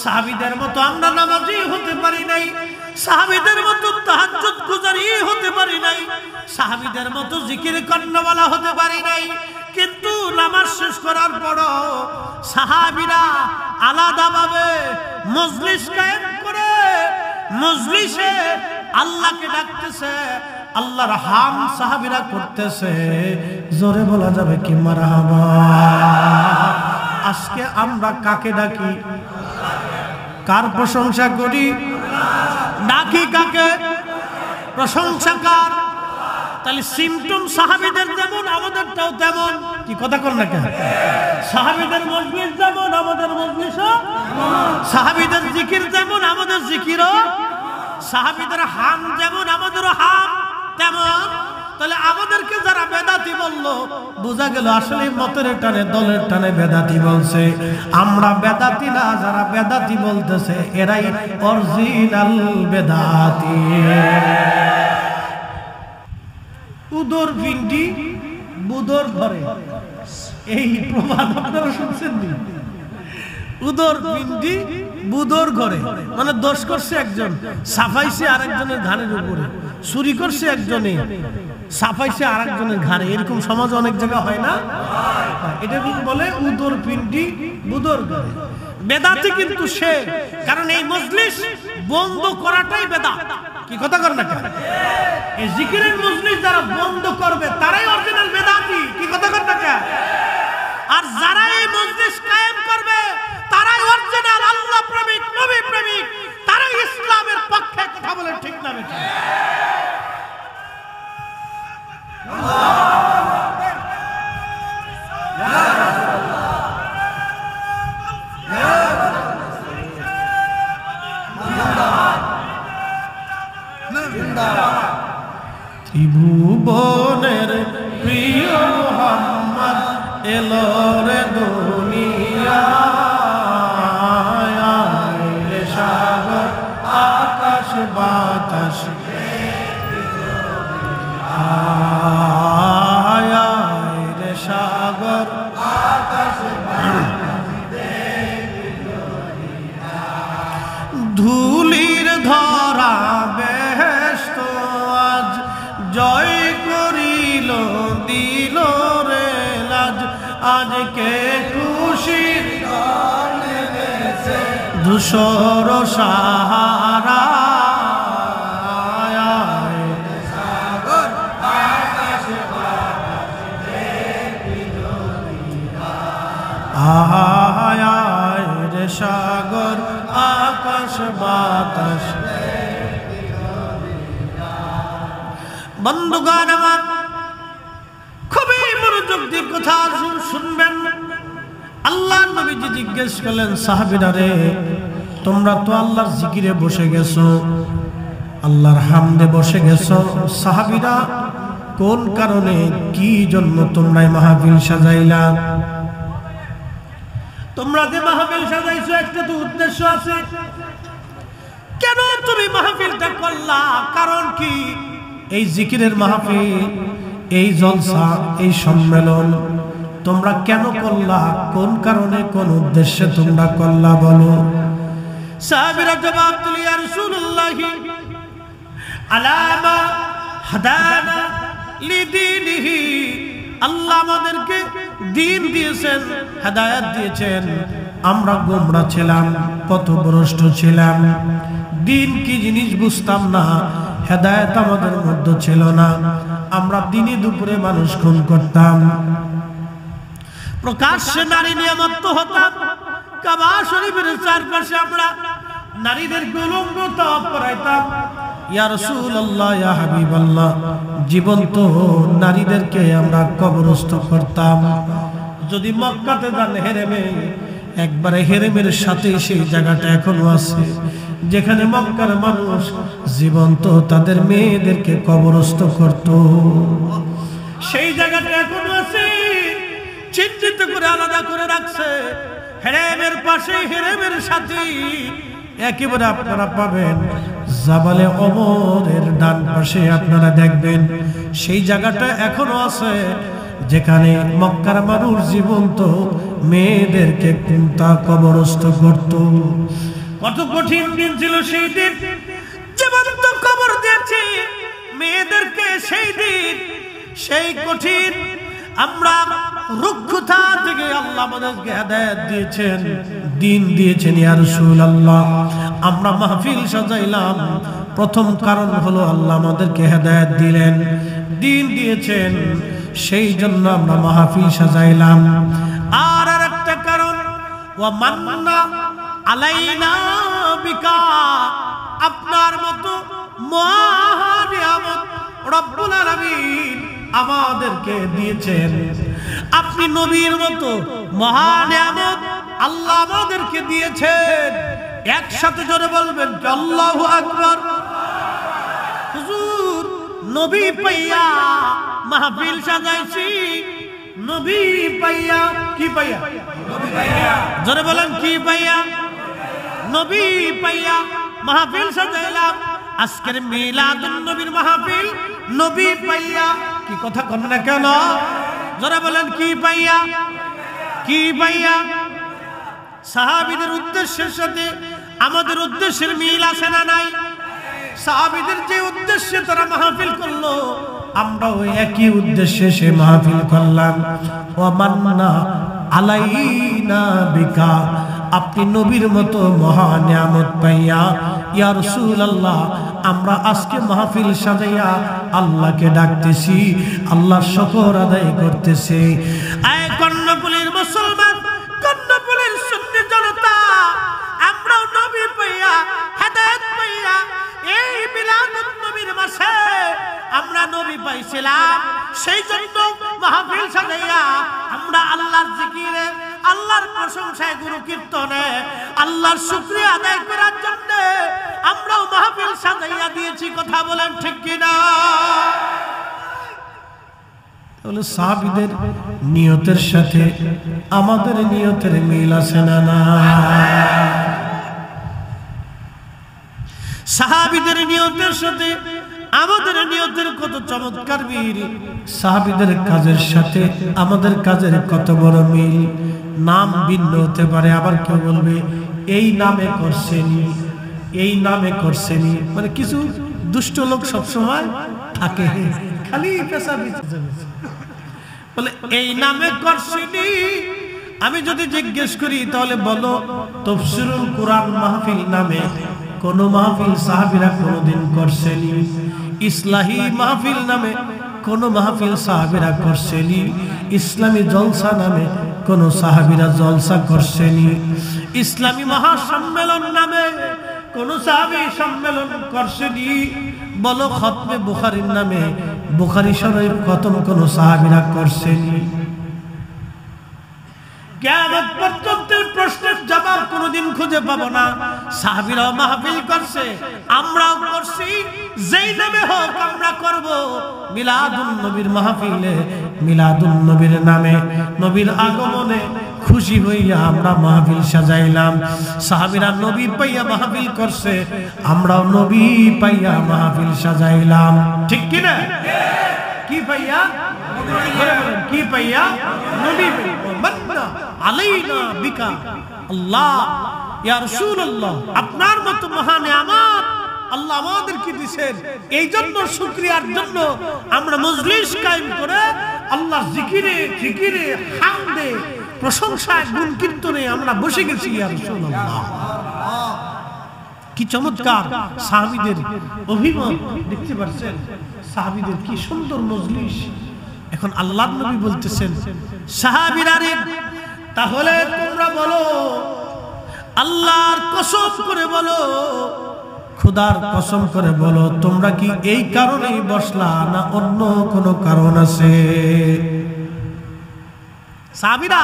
সাহাবীদের মতো আমরা নামাজি হতে পারি নাই, সাহাবীদের মতো তাহাজ্জুদ গুজারি হতে পারি নাই, সাহাবীদের মতো জিকির কর্ণওয়ালা হতে পারি নাই। কিন্তু নামাজ শেষ করার পরও সাহাবীরা আলাদাভাবে মজলিস কায়েম করে মজলিসে আল্লাহকে ডাকতেছে, আল্লাহর হাম সাহাবীরা করতেছে। জোরে বলা যাবে কি মারহাবা? আজকে আমরা কাকে ডাকি? কার প্রশংসা করি? ডাকি কাকে? প্রশংসা কার? তাহলে সিমটম সাহাবীদের যেমন আমাদেরটাও তেমন। কি কথা কর না কেন? সাহাবীদের মজলিস যেমন আমাদের মজলিসও, সাহাবীদের জিকির যেমন আমাদের জিকিরও, সাহাবীদের হাম যেমন আমাদেরও হাম তেমন। তাহলে আমাদেরকে যারা বেদাতি বললো, বোঝা গেল আসলে মতের টানে দলের টানে বেদাতি বলছে। আমরা বেদাতি না, যারা বেদাতি বলতেছে এরাই অরিজিনাল বেদাতি। উদর ভিন্ডি বুদর ঘরে, এই প্রবাদ আপনারা শুনছেন নি? উদর ভিন্ডি বুদর ঘরে, মানে দোষ করছে একজন, সাফাইছে আরেকজনের ঘাড়ের উপরে, চুরি করছে একজনে, সাফাইছে আরেকজনের ঘাড়ে। এরকম সমাজ অনেক জায়গা হয় না? এটা বলে উদর পিন্ডি বুদর ঘরে। বেদাতি কিন্তু সে, কারণ এই মজলিস বন্ধ করাটাই বেদাত। কি কথা কর না কেন? এই জিকিরের মজলিস যারা বন্ধ করবে তারাই অরিজিনাল বেদাতি। কি কথা কর না কেন? আর যারা এই মজলিস কায়েম করবে তারাই অরিজিনাল আল্লাহ প্রেমিক, নবী প্রেমিক, তারাই ইসলামের পক্ষে কথা বলে। ঠিক না বেটা? ত্রিভুবনের প্রিয় মোহাম্মদ এলো রে দুনিয়ায়, রে সাগর আকাশ বাতাস আয়, রে সাগর আকাশ ধুলির ধরা বেহেশত আজ জয় করিল দিল রে লাজ, আজকে খুশির ধূসর সাহারা আয়, রে সাগর আকাশ বাতাস। বন্ধুগণ আমার, খুবই মনোযোগ দিয়ে কথা শুনবেন। আল্লাহর নবীজি জিজ্ঞেস করলেন সাহাবীরা রে, তোমরা তো আল্লাহর জিকিরে বসে গেছো, আল্লাহর হামদে বসে গেছো, সাহাবীরা কোন কারণে কি জন্য তোমরা এই মাহফিল সাজাইলা? তোমরা যে মাহফিল সাজাইছো একটা তো উদ্দেশ্য আছে। কেন তুমি মাহফিলটা করলা? কারণ কি? এই জিকিরের মাহফিল, এই জলসা, এই সম্মেলন তোমরা কেন করলা? কোন কারণে, কোন উদ্দেশ্যে তোমরা করলা বলো? সাহাবীরা জবাব দিল, ইয়া রাসূলুল্লাহ আলামা হাদানা লিদীনিহি, আল্লাহ আমাদেরকে দ্বীন দিয়েছেন, হেদায়েত দিয়েছেন। আমরা গোমরা ছিলাম, পথভ্রষ্ট ছিলাম, দ্বীন কি জিনিস বুঝতাম না, হেদায়েত আমাদের মধ্যে ছিল না। আমরা দিনে দুপুরে মানুষ খুন করতাম, প্রকাশ্যে নারী নিয়ামত হতাম, কাবা শরীফের চারপাশে আমরা নারীদের উলঙ্গ তাওয়াফ করাইতাম। ইয়া রাসূলুল্লাহ, ইয়া হাবিবাল্লাহ, জীবন্ত নারীদেরকে আমরা কবরস্থ করতাম। যদি মক্কাতে যান হেরেমে, একবারে হেরেমের সাথে সেই জায়গাটা এখনো আছে যেখানে মক্কার মানুষ জীবন্ত তাদের মেয়েদেরকে কবরস্থ করত। সেই জায়গাটা এখনো আছে, চিহ্নিত করে আলাদা করে রাখছে। হেরেমের পাশে, হেরেমের সাথে একেবারে আপনারা পাবেন জাবালে ওমরের ডান পাশে আপনারা দেখবেন সেই জায়গাটা এখনো আছে যেখানে মক্কার মানুষ জীবন্ত মেয়েদেরকে কুন্তা কবরস্থ করত। কত কঠিন দিন ছিল সেই দিন, জীবন্ত কবর দিয়েছে মেয়েদেরকে সেই দিন। সেই কঠিন আমরা রুক্ষতা থেকে আল্লাহ আমাদেরকে হেদায়েত দিয়েছেন, দ্বীন দিয়েছেন। ইয়া রাসূলুল্লাহ, আমরা মাহফিল সাজাইলাম, প্রথম কারণ হলো আল্লাহ আমাদেরকে হেদায়েত দিলেন, দ্বীন দিয়েছেন, সেই জন্য আমরা মাহফিল সাজাইলাম। আর আরেকটা কারণ, ওয়া মান্না আলাইনা বিকা, আপনার মতো মহান নিয়ামত রব্বুল আলামিন আমাদেরকে দিয়েছেন। আপনি নবীর মতো মহান নিয়ামত আল্লাহ আমাদেরকে দিয়েছেন। একসাথে জোরে বলবেন আল্লাহু আকবার। হুজুর, নবী পাইয়া মাহফিল সাজাইছি, নবী পাইয়া। কি পাইয়া? নবী পাইয়া। জোরে বলেন কি পাইয়া? নবী পাইয়া মাহফিল সাজাইলাম। আজকের মিলাদুন নবীর মাহফিল নবী পাইয়া। কি কথা কন না কেন? জোরে বলেন কি পাইয়া? কি পাইয়া? সাহাবীদের উদ্দেশ্যের সাথে আমাদের উদ্দেশ্যের মিল আছে না নাই? সাহাবীদের যে উদ্দেশ্যে তারা মাহফিল করলো, আমরাও একই উদ্দেশ্যে সে মাহফিল করলাম। ওয়া মান্না আলাইনা বিকা, আপনি নবীর মতো মহান নিয়ামত পাইয়া ইয়া রাসূলুল্লাহ আমরা আজকে মাহফিল সাজাইয়া আল্লাহকে ডাকতেছি, আল্লাহর শুকর আদায় করতেছি। আয় কর্ণফুলীর মুসলমান, কর্ণফুলীর সুন্নি জনতা, আমরাও নবী পাইয়া হেদায়েত পাইয়া এই মিলাদুন নবীর মাসে আমরা নবী পাইছিলাম। সেই জন্য মাহফিল সাজাইয়া আমরা আল্লাহর জিকিরে, আল্লাহর প্রশংসায়, গুরু কীর্তনে আল্লাহর শুকরিয়া আদায় করার জন্য আমরাও মাহফিল সাজাইয়া দিয়েছি। কথা বলেন ঠিক কিনা? তাহলে সাহাবীদের নিয়তের সাথে আমাদের নিয়তের মিল আছে না? না। সাহাবীদের নিয়তের সাথে আমাদের নিয়তের কত চমৎকার মিল, সাহাবীদের কাজের সাথে আমাদের কাজের কত বড় মিল। নাম ভিন্ন হতে পারে, আবার কেউ বলবে এই নামে করছেনি, এই নামে করছেনি, মানে কিছু দুষ্ট লোক সবসময় থাকে, খালি পেশা বলে এই নামে করছেনি। আমি যদি জিজ্ঞেস করি তাহলে বলো তাফসীরুল কোরআন মাহফিল নামে কোন মাহফিল সাহাবীরা কোনদিন করছেনি? ইসলাহি মাহফিল নামে কোন মাহফিল সাহাবীরা করছেনি? ইসলামী জলসা নামে কোন সাহাবীরা জলসা করছেনি? ইসলামী মহাসম্মেলন নামে কোন সাহাবী সম্মেলন করছেনি? বলো খতমে বুখারীর নামে বুখারী শরীফ খতম কোন সাহাবীরা করছেনি? কিয়ামত পর্যন্ত প্রশ্নের জবাব কোনদিন খুঁজে পাবো না। সাহাবীরাও মাহফিল করছে, আমরাও করছি, যেই নামে হোক আমরা করব। মিলাদুন নবীর মাহফিলে মিলাদুন নবীর নামে নবীর আগমনে খুশি হইয়া আমরা মাহফিল সাজাইলাম। সাহাবীরা নবী পাইয়া মাহফিল করছে, আমরাও নবী পাইয়া মাহফিল সাজাইলাম। ঠিক কি না? কি পাইয়া? কি পাইয়া? নবী পাইয়া। আলাইনা বিকা আল্লাহ ইয়া রাসূলুল্লাহ, আপনার মতো মহান নিয়ামত আল্লাহ আমাদেরকে দিয়েছেন। এই জন্য শুকরিয়ার জন্য আমরা মজলিস কায়েম করে আল্লাহর জিকিরে জিকিরে হামদে প্রশংসায় গুণ কীর্তনে আমরা বসে গেছি। ইয়া রাসূলুল্লাহ, কি চমৎকার সাহাবীদের অভিমত দেখতে পাচ্ছেন, সাহাবীদের কি সুন্দর মজলিস। এখন আল্লাহর নবী বলতেছেন সাহাবীরা রে, তাহলে তোমরা বলো, আল্লাহর কসম করে বলো, খোদার কসম করে বলো, তোমরা কি এই কারণেই বসলা না অন্য কোনো কারণ আছে? সাহাবীরা,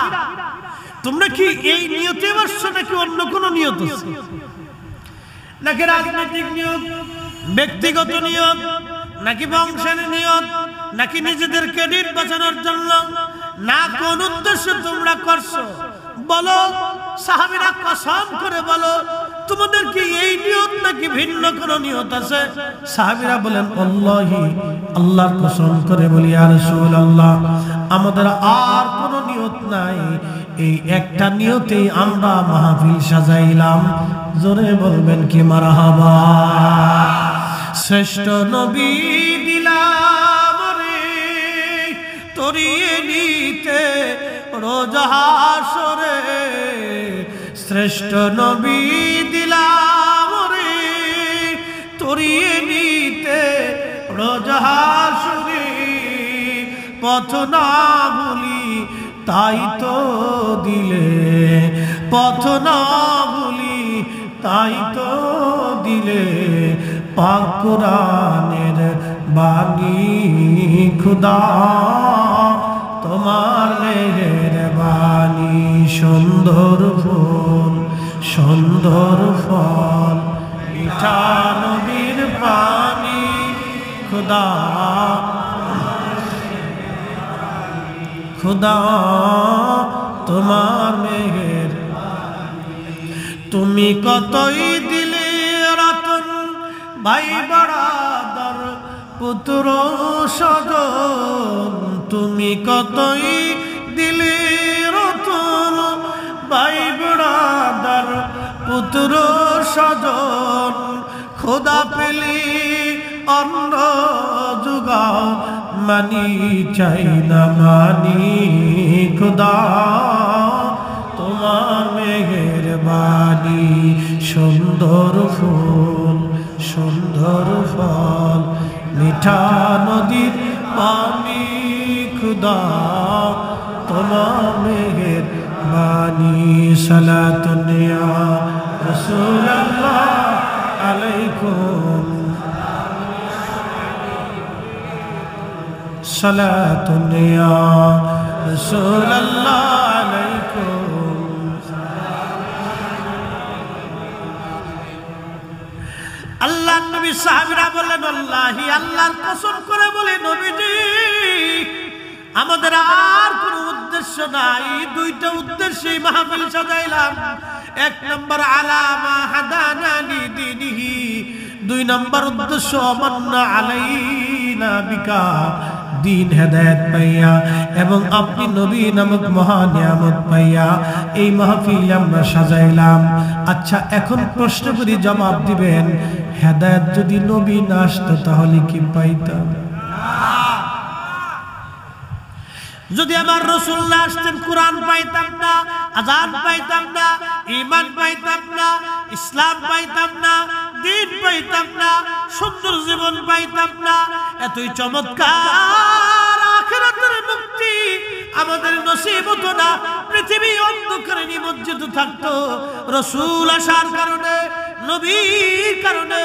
তোমরা কি এই নিয়তে বসছো নাকি অন্য কোনো নিয়ত আছে? নাকি রাজনৈতিক নিয়ত, ব্যক্তিগত নিয়ত, নাকি বংশের নিয়ত, নাকি নিজেদের ক্রেডিট বাঁচানোর জন্য, না কোন উদ্দেশ্যে তোমরা করছো? বলো, সাহাবীরা কসম করে বলো, তোমাদের কি এই নিয়ত নাকি ভিন্ন কোন নিয়ত আছে? সাহাবীরা বলেন আল্লাহি, আল্লাহর কসম করে বলি ইয়া রাসূলুল্লাহ, আমাদের আর কোন নিয়ত নাই, এই একটা নিয়তেই আমরা মাহফিল সাজাইলাম। জোরে বলবেন কি মারহাবা। শ্রেষ্ঠ নবী দিলাম রে তরিয়ে নিতে রোজ হাসরে, শ্রেষ্ঠ নবী দিলাম রে তরিয়ে নিতে রোজ হাসরে, পথ না ভুলি তাই তো দিলে, পথ না ভুলি তাই তো দিলে, পাক কোরআনের বাণী খুদা তোমার মেহেরবানি। সুন্দর ফুল সুন্দর ফল মিঠা নবীর পানি খুদা, খুদা তোমার মেহের। তুমি কতই দিলে রতন ভাই বরাদর পুত্র স্বজন, তুমি কতই দিলে রতন ভাই বরাদর পুত্র স্বজন, খোদা পেলি অন্ন যুগাও মানি চাই না মানি, খোদা তোমার মেহেরবানি। সুন্দর ফুল সুন্দর ফল মিঠা নদীর পানি খুদা তোমার মেহেরবানি। সালাতুন ইয়া রাসূলুল্লাহ আলাইকুম, সালাতুন ইয়া রাসূলুল্লাহ আলাইকুম। আল্লাহর নবী সাহাবীরা বললেন আল্লাহি, আল্লাহর কসম করে বলে নবীজি আমাদের আর কোনো উদ্দেশ্য নাই, দুইটা উদ্দেশ্যে মাহফিল সাজাইলাম। এক নম্বর আলামা হাদানা লিদিনিহি, দুই নম্বর উদ্দেশ্য মান্না আলাইনা বিকা, দিন হেদায়েত পাইয়া এবং আপনি নবী নামক মহা নিয়ামত পাইয়া এই মাহফিল আমরা সাজাইলাম। আচ্ছা, এখন প্রশ্ন করি, জবাব দিবেন, হেদায়েত যদি নবী না আসতো তাহলে কি পাইতাম? যদি আমার রাসূল না আসতেন কুরআন পাইতাম না, আযান পাইতাম না, ঈমান পাইতাম না, ইসলাম পাইতাম না, দিন পাইতাম না, সুন্দর জীবন পাইতাম না, এতই চমৎকার আখিরাতের মুক্তি আমাদের নসিব হতো না। পৃথিবী অন্ধকারে নিমজ্জিত থাকতো। রাসূল আসার কারণে, নবীর কারণে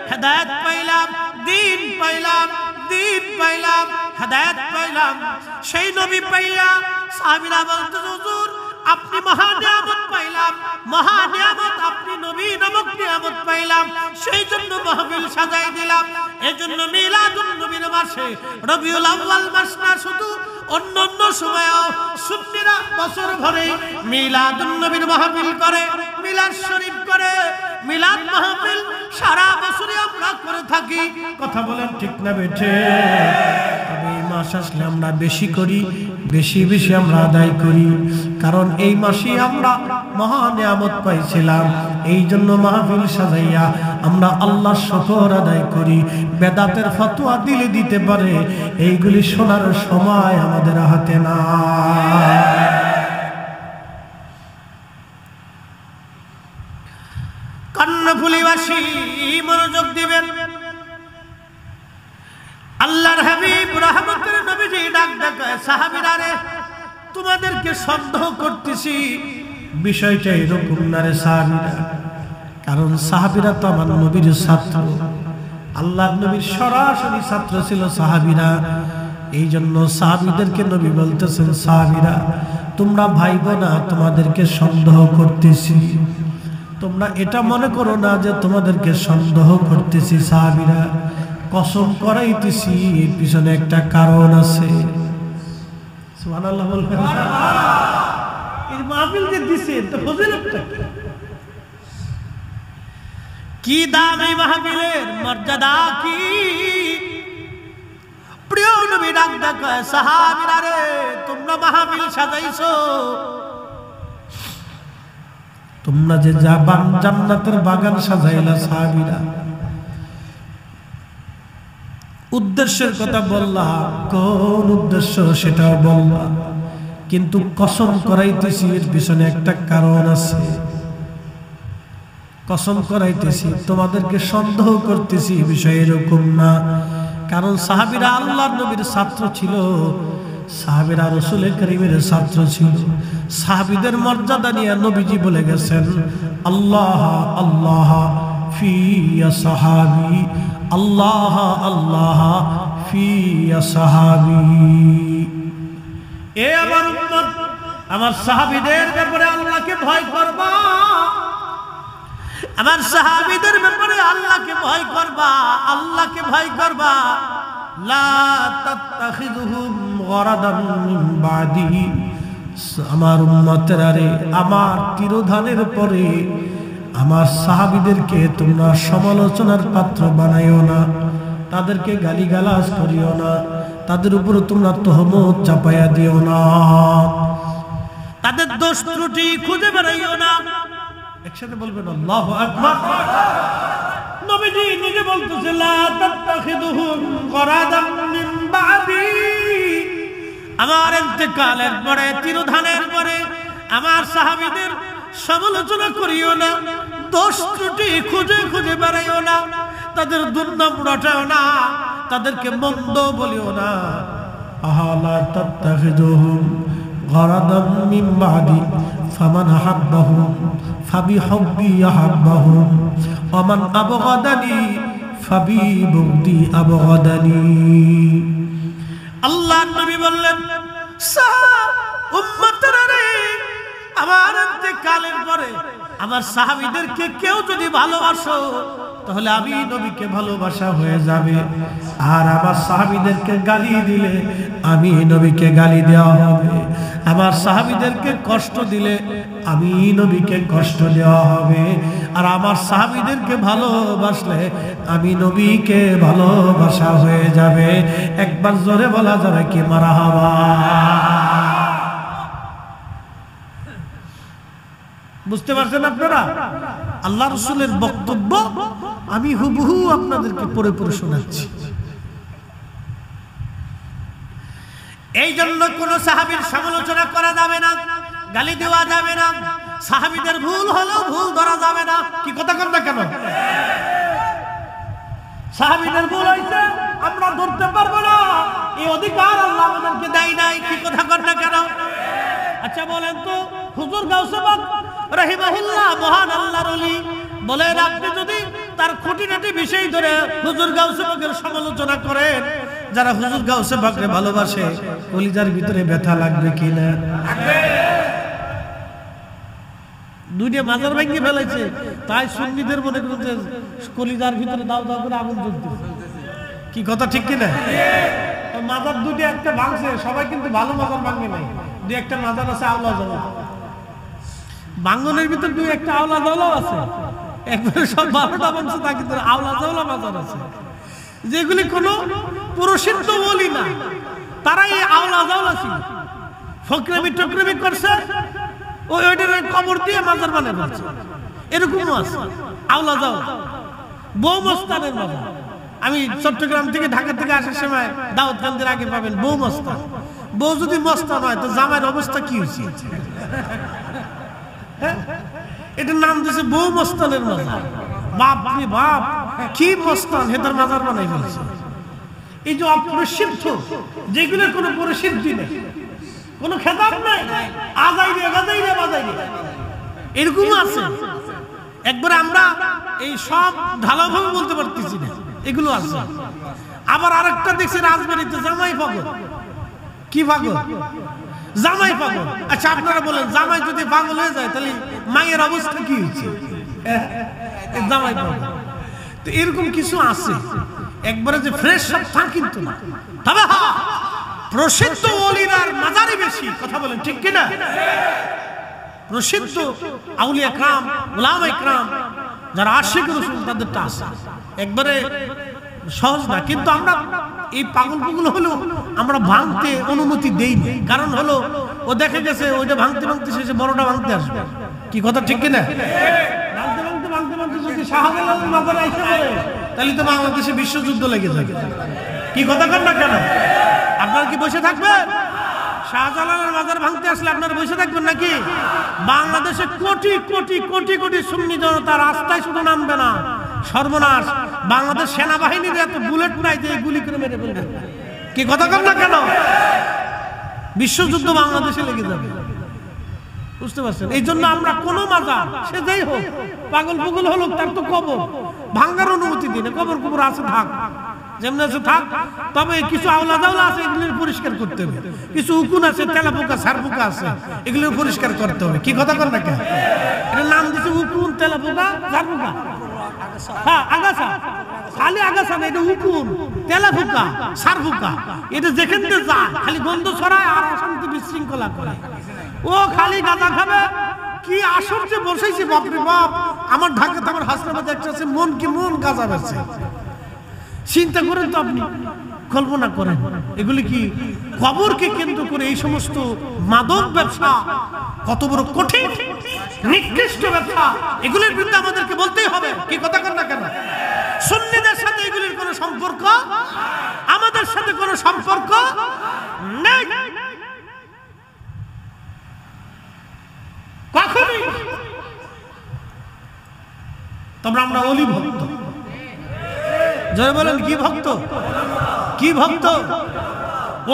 হেদায়েত পাইলাম, দিন পাইলাম, দিন পাইলাম, হেদায়েত পাইলাম। সেই নবী পাইয়া সাহাবীরা বলতে, হুজুর আপনি মহা নিয়ামত পাইলাম, মহা নিয়ামত, আপনি নবী নামক নিয়ামত পাইলাম, সেই জন্য মাহফিল সাজাই দিলাম। এজন্য মিলাদুন নবীর মাসে, রবিউল আউয়াল মাস না শুধু, অন্যান্য সময়ও সুন্নিরা বছর ভরে মিলাদুন নবীর মাহফিল করে, মিলাদ শরীফ করে, মিলাদ মাহফিল সারা বছরই আমরা করে থাকি। কথা বলেন ঠিক না বেঠে? তবে এই মাস আসলে আমরা বেশি করি, বেশি বেশি আমরা আদায় করি, কারণ এই মাসে আমরা মহা নিয়ামত পাইছিলাম। এই জন্য মাহফিল সাজাইয়া আমরা আল্লাহর শুকর আদায় করি। বেদাতের ফতোয়া দিলে দিতে পারে, এইগুলি শোনার সময় আমাদের হাতে না। কর্ণফুলীবাসী মনোযোগ দিবেন। আল্লাহর হাবিব রাহমাতের নবীজি ডাক ডাকায়, সাহাবীরা রে, তোমাদেরকে সন্দেহ করতেছি, বিষয়টা এরকম না রে সাহাবীরা। কারণ সাহাবীরা তো আমার নবীর ছাত্র, আল্লাহর নবীর সরাসরি ছাত্র ছিল সাহাবীরা। এই জন্য সাহাবীদেরকে নবী বলতেছেন, সাহাবীরা তোমরা ভাইবো না, তোমাদেরকে সন্দেহ করতেছি। তোমরা এটা মনে করো না যে তোমাদেরকে সন্দেহ করতেছি। সাহাবীরা কসম করাইতেছি, এর পিছনে একটা কারণ আছে। সুবহানাল্লাহ বলবেন। এই মাহফিল যে দিছে তো ফজিলতটা কি, দাম এই মাহফিলের, মর্যাদা কি? প্রিয় নবী ডাক ডাকায়, সাহাবীরা রে, তোমরা মাহফিল সাজাইছো, তোমরা যে জান্নাতের বাগান সাজাইলা, সাহাবীরা উদ্দেশ্যের কথা বললা, কোন উদ্দেশ্য সেটাও বললা, কিন্তু কসম করাইতেছি এর পিছনে একটা কারণ আছে। কসম করাইতেছি, তোমাদেরকে সন্দেহ করতেছি বিষয় এরকম না। কারণ সাহাবীরা আল্লাহর নবীর ছাত্র ছিল, সাহাবীরা রাসূল করিমের ছাত্র ছিল। সাহাবীদের মর্যাদা নিয়ে নবীজি বলে গেছেন, আল্লাহ আল্লাহ ফি সাহাবী, আল্লাহ আল্লাহ ফি সাহাবী। এ আমার উম্মত, আমার সাহাবীদের ব্যাপারে আল্লাহকে ভয় করবা, আমার সাহাবীদের ব্যাপারে আল্লাহকে ভয় করবা, আল্লাহকে ভয় করবা। লা তাত্তাখিযুহুম গরাদাম মিন বাদি, আমার উম্মতেরা রে, আমার তিরোধানের পরে আমার সাহাবীদেরকে তোমরা সমালোচনার পাত্র বানাইও না, তাদেরকে গালিগালাজ করিও না, তাদের উপর তোমরা তহমত চাপাইয়া দিও না, তাদের দোষ ত্রুটি খুঁজে বেড়াইও না। একসাথে বলবেন আল্লাহু আকবার। নবীজি নিজে বলতেছেন, লা তাত্তাখিযুহুম গরাদাম মিন বাদি, আমার ইন্তেকালের পরে, তিরোধানের পরে আমার সাহাবীদের সমালোচনা করিও না, দোষ ত্রুটি খুঁজে খুঁজে বেড়াইও না, তাদের দুর্নাম রটাও না, তাদেরকে মন্দ বলিও না। আহালা তাত্তাখিযুহুম গরাদাম মিন বাদি ফামান আহাব্বাহুম ফাবিহুব্বি আহাব্বাহুম ওয়া মান আবগাদানি ফাবিবুগদি আবগাদানি। আল্লাহর নবী বললেন, উম্মতেরা রে, আমার ইন্তেকালের পরে আমার সাহাবীদেরকে কেউ যদি ভালোবাসো, তাহলে আমি নবীকে ভালোবাসা হয়ে যাবে। আর আমার সাহাবীদেরকে গালি দিলে আমি নবীকে গালি দেওয়া হবে। আমার সাহাবীদেরকে কষ্ট দিলে আমি নবীকে কষ্ট দেওয়া হবে। আর আমার সাহাবীদেরকে ভালোবাসলে আমি নবীকে ভালোবাসা হয়ে যাবে। একবার জোরে বলা যাবে কি মারহাবা। বুঝতে পারছেন আপনারা? আল্লাহ রাসূলের বক্তব্য আমি হুবহু আপনাদেরকে পড়ে পড়ে শোনাচ্ছি। এই জন্য কোন সাহাবীর সমালোচনা করা যাবে না, গালি দেওয়া যাবে না, সাহাবীদের ভুল হলেও ভুল ধরা যাবে না। কি কথা কন না কেন? সাহাবীদের ভুল হইছে আমরা ধরতে পারবো না, এই অধিকার আল্লাহ আমাদেরকে দেয় নাই। কি কথা কন না কেন? আচ্ছা বলেন তো, হুজুর গাউসে পাক রাহিমাহুল্লাহ মহান আল্লাহর ওলি বলেন, আপনি যদি তার খুঁটিনাটি বিষয় ধরে হুজুর গাউসে পাকের সমালোচনা করেন, যারা হুজুর গাউসে পাককে ভালোবাসে কলিজার ভিতরে ব্যথা লাগবে কিনা? দুইটা মাজার ভেঙে ফেলেছে, তাই সুন্নিদের মনে করতে কলিজার ভিতরে দাও দাও করে আগুন জ্বলতেছে। কি কথা ঠিক কিনা? মাজার দুটো একটা ভাঙছে, সবাই কিন্তু ভালো মাজার ভাঙে নাই। দুই একটা মাজার আছে আওলা জাওলা, বাঙ্গনের ভিতর দুই একটা আওলা জাওলা আছে। একবারে সব 12টা ভাঙছে, তা কিন্তু আওলা জাওলা মাজার আছে যেগুলি কোনো প্রসিদ্ধ বলি না, তারা এই আওলা জাওলা ছিল, ফকরামি টকরামি করছে, ওইটার কবর দিয়ে মাজার বানায় ফেলছে। এরকমও আছে আওলা জাওলা। বউ মস্তানের মাজার, আমি চট্টগ্রাম থেকে ঢাকা থেকে আসার সময় দাউদকান্দির আগে পাবেন বউ মস্তান। বউ যদি মস্তান হয় তো জামাইয়ের অবস্থা কি হয়েছে? এটার নাম দিয়েছে বউ মস্তানের মাজার। বাপ রে বাপ, কি মস্তান হেতার মাজার বানাই ফেলছে। এই যে অপ্রসিদ্ধ, যেগুলোর কোনো প্রসিদ্ধি নেই, কোনো খেতাব নাই, আজাইরে গাজাইরে বাজাইরে, এরকম আছে। একবারে আমরা এই সব ঢালাভাবে বলতে পারতেছি না, এগুলো আছে। আবার আরেকটা দেখছি রাজবাড়িতে জামাই পাগল। কি পাগল? জামাই পাগল। আচ্ছা আপনারা বলেন, জামাই যদি পাগল হয়ে যায় তাহলে মায়ের অবস্থা কি হয়েছে? জামাই পাগল। তো এরকম কিছু আছে, একবারে যে ফ্রেশ সব তা কিন্তু না। তবে হ্যাঁ, প্রসিদ্ধ ওলিরার মাজারই বেশি। কথা বলেন ঠিক কিনা? প্রসিদ্ধ আউলিয়া کرام, উলামায়ে کرام, যারা আশিক রাসূল, তাদেরটা আছে। একবারে সহজ না, কিন্তু আমরা এই পাগল হলো আমরা ভাঙতে অনুমতি দেই না। কারণ হলো ও দেখে গেছে ওইটা ভাঙতে ভাঙতে শেষে বড়টা ভাঙতে আসবে। কি কথা ঠিক কিনা? ভাঙতে যদি শাহজালালের মাজারে আইসা পড়ে তাহলে তো বাংলাদেশে বিশ্বযুদ্ধ লেগে যাবে। কি কথা কন না কেন? আপনারা কি বসে থাকবেন? শাহজালালের মাজার ভাঙতে আসলে আপনারা বসে থাকবেন নাকি? বাংলাদেশে কোটি কোটি কোটি কোটি সুন্নি জনতা রাস্তায় শুধু নামবে না, সর্বনাশ। বাংলাদেশ সেনাবাহিনীর এত বুলেট নাই যে গুলি করে মেরে ফেলবে। কি কথা কন না কেন? বিশ্বযুদ্ধ বাংলাদেশে লেগে যাবে। বুঝতে পারছেন? এই জন্য আমরা কোনো মাজার, সে যাই হোক, পাগল পুগল হলো, তার তো কবর ভাঙ্গার অনুমতি দিই না। কবর কবর আছে, থাক যেমন আছে থাক। তবে কিছু আওলা দাওলা আছে, এগুলো পরিষ্কার করতে হবে। কিছু উকুন আছে, তেলা পোকা সার পোকা আছে, এগুলো পরিষ্কার করতে হবে। কি কথা কন না কেন? এটার নাম দিচ্ছে উকুন, তেলা পোকা, সার পোকা। হ্যাঁ, আগাছা, খালি আগাছা না, এটা উকুন, তেলা পোকা, সার পোকা। এটা যেখানে যায় খালি গন্ধ ছড়ায় আর অশান্তি বিশৃঙ্খলা করে। ও খালি গাঁজা খাবে। কি আসর যে বসেছি, বাপরে বাপ। আমার ঢাকাতে আমার হাসনাবাদে একটা আছে, মন কি মন গাঁজা বেচে। চিন্তা করেন তো আপনি, কল্পনা করেন, এগুলি কি কবরকে কেন্দ্র করে এই সমস্ত মাদক ব্যবসা কত বড় কঠিন নিকৃষ্ট ব্যবসা। এগুলির বিরুদ্ধে আমাদেরকে বলতেই হবে। কি কথা কন না কেন? সুন্নিদের সাথে এগুলির কোনো সম্পর্ক, আমাদের সাথে কোনো সম্পর্ক নেই, কখনোই। তোমরা আমরা ওলি ভক্ত। জয় বলেন, কি ভক্ত? কি ভক্ত?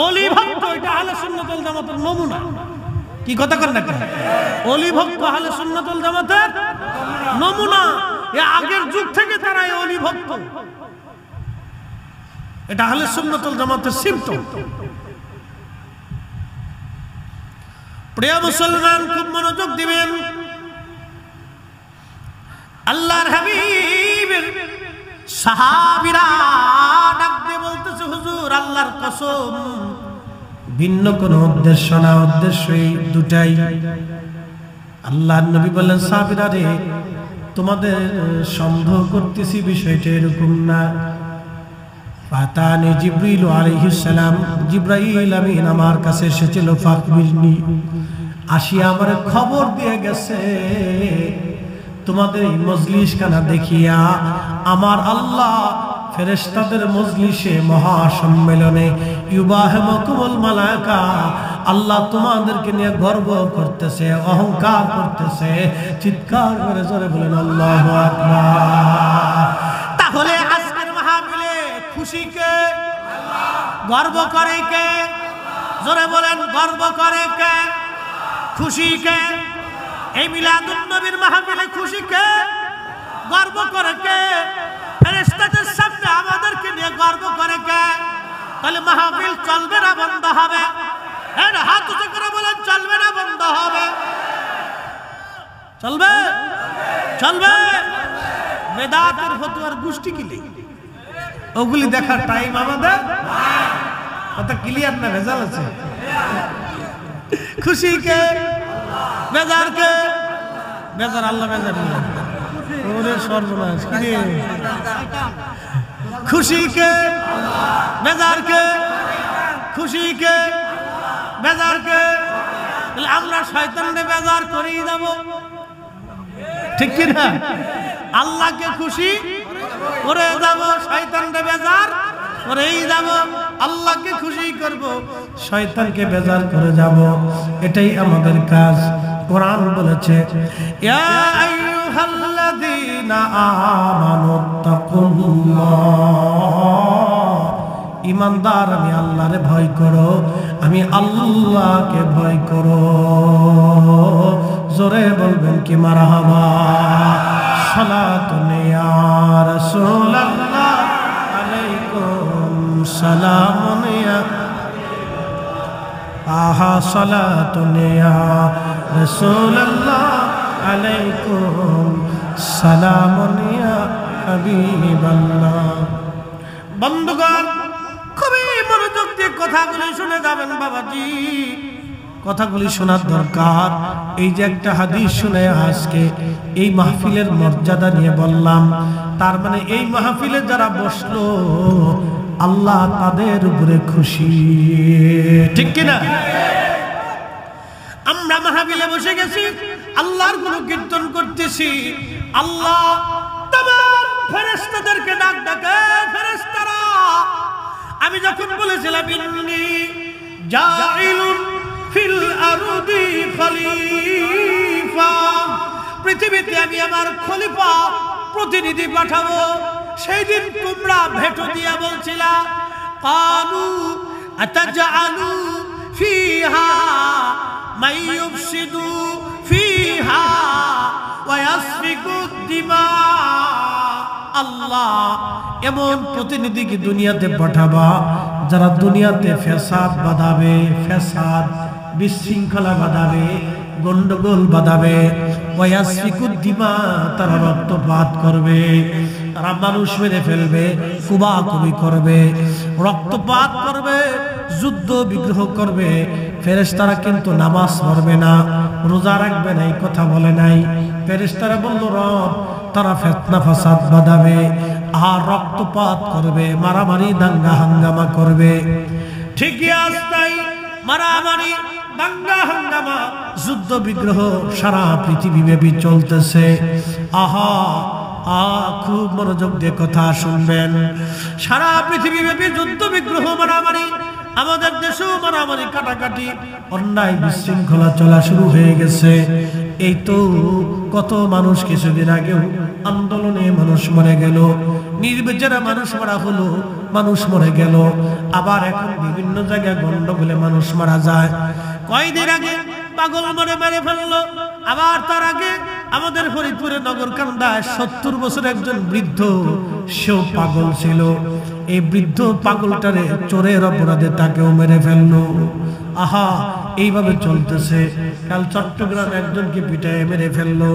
ওলি ভক্ত। এটা আহলে সুন্নাত ওয়াল জামাতের নমুনা। কি কথা কন না কেন? ওলি ভক্ত আহলে সুন্নাত ওয়াল জামাতের নমুনা। এ আগের যুগ থেকে তারা এই ওলি ভক্ত। এটা আহলে সুন্নাত ওয়াল জামাতের সিম্পটম। প্রিয় মুসলমান, খুব মনোযোগ দিবেন। আল্লাহর হাবিবের সাহাবীরা ডাক দিয়ে বলতেছে, হুজুর আল্লাহর কসম, ভিন্ন কোনো উদ্দেশ্য না, উদ্দেশ্যই দুটাই। আল্লাহর নবী বললেন, সাহাবীরা রে, তোমাদের সন্দেহ করতেছি বিষয়টা এরকম না। ফাতানি জিবরিল আলাইহিস সালাম, জিবরাইল আমিন আমার কাছে এসেছিল, ফাকবিরনি, আসিয়া আমার খবর দিয়ে গেছে, তোমাদের এই মজলিস খানা দেখিয়া আমার আল্লাহ ফেরেশতাদের মজলিসে মহাসম্মেলনে ইউবাহিমুকুমুল মালায়েকা, আল্লাহ তোমাদেরকে নিয়ে গর্ব করতেছে, অহংকার করতেছে। চিৎকার করে জোরে বলেন আল্লাহু আকবার। তাহলে আজকের মাহফিলে খুশি কে? গর্ব করে কে? জোরে বলেন, গর্ব করে কে? খুশি কে? এই মিলাদুন নবীর মাহফিলে খুশি কে? গর্ব করে কে? ফেরেশতাদের সামনে আমাদেরকে নিয়ে গর্ব করে কে? তাহলে মাহফিল চলবে না বন্ধ হবে? এর হাত উঁচু করে বলেন, চলবে না বন্ধ হবে? চলবে? চলবে। বেদাতের ফতোয়ার গোষ্ঠী কিলে ওগুলি দেখার টাইম আমাদের কথা ক্লিয়ার না, ভেজাল আছে। খুশি কে? বেজার কে? বেজার আল্লাহ বেজার না। ওরে সর্বনাশ, কি রে? খুশি কে? বেজার কে? খুশি কে? বেজার কে? আমরা শয়তানকে বেজার করেই যাব, ঠিক কি না? আল্লাহকে খুশি করে যাব, শয়তানকে বেজার করেই যাব। আল্লাহকে খুশি করব, শয়তানকে বেজার করে যাব, এটাই আমাদের কাজ। কোরআন বলেছে, ইয়া আইয়ুহাল্লাযীনা আমানুত্তাকুল্লাহ, ঈমানদার আমি আল্লাহরে ভয় করো, আমি আল্লাহকে ভয় করো। জোরে বলবেন কি মারহাবা। সালাতুন ইয়া রাসূলুল্লাহ আলাইকুম সালামুন ইয়া, আহা সালাতুন ইয়া রাসূলুল্লাহ আলাইকুম সালামুন ইয়া হাবিবাল্লাহ। বন্ধুগণ, খুবই মনোযোগ দিয়ে কথাগুলি শুনে যাবেন বাবাজি, কথাগুলি শোনার দরকার। এই যে একটা হাদিস শুনে আজকে এই মাহফিলের মর্যাদা নিয়ে বললাম, তার মানে এই মাহফিলে যারা বসলো আল্লাহ তাদের উপরে খুশি, ঠিক কিনা? আমরা মাহফিলে বসে গেছি, আল্লাহর গুণ কীর্তন করতেছি। আল্লাহ তামাম ফেরেশতাদেরকে ডাক ডাকে, ফেরেশতারা আমি যখন বলেছিলাম ইন্নী জাইলুন ফিল আরদি খলিফা, পৃথিবীতে আমি আমার খলিফা প্রতিনিধি পাঠাবো, সেই দিন তোমরা ভেটো দিয়া বলছিলা ক্বালু আতাজআলু ফিহা মান ইউফসিদু ফিহা ওয়া ইয়াসফিকু দিমা। আল্লাহ এমন প্রতিনিধি কি দুনিয়াতে পাঠাবা যারা দুনিয়াতে ফ্যাসাদ বাঁধাবে, ফ্যাসাদ বিশৃঙ্খলা বাঁধাবে, গন্ডগোল বাঁধাবে, ওয়া ইয়াসফিকু দিমা, তারা রক্তপাত করবে, তারা মানুষ মেরে ফেলবে, কুবাকুবি করবে, রক্তপাত করবে, যুদ্ধ বিগ্রহ করবে। ফেরেশতারা কিন্তু নামাজ পড়বে না, রোজা রাখবে না, এই কথা বলে নাই। ফেরেশতারা বলল রব, তারা ফিতনা ফাসাদ বাঁধাবে আর রক্তপাত করবে, মারামারি দাঙ্গা হাঙ্গামা করবে। ঠিকই আস্তাই মারামারি দাঙ্গা হাঙ্গামা যুদ্ধ বিগ্রহ সারা পৃথিবী ব্যাপী চলতেছে। আহা খুব মনোযোগ দিয়ে কথা শুনবেন। সারা পৃথিবী ব্যাপী যুদ্ধ বিগ্রহ মারামারি, আমাদের দেশেও মারামারি কাটাকাটি অন্যায় বিশৃঙ্খলা চলা শুরু হয়ে গেছে। এই তো কত মানুষ কিছুদিন আগেও আন্দোলনে মানুষ মরে গেল, নির্বিচারে মানুষ মারা হলো, মানুষ মরে গেল। আবার এখন বিভিন্ন জায়গায় গন্ডগোলে মানুষ মারা যায়। কয়দিন আগে পাগল মরে মেরে ফেললো, আবার তার আগে আমাদের ফরিদপুরে নগরকান্দায় 70 বছর একজন বৃদ্ধ, সেও পাগল ছিল। এই বৃদ্ধ পাগলটারে চোরের অপরাধে তাকেও মেরে ফেললো। আহা এইভাবে চলতেছে। কাল চট্টগ্রাম একজনকে পিটায় মেরে ফেললো,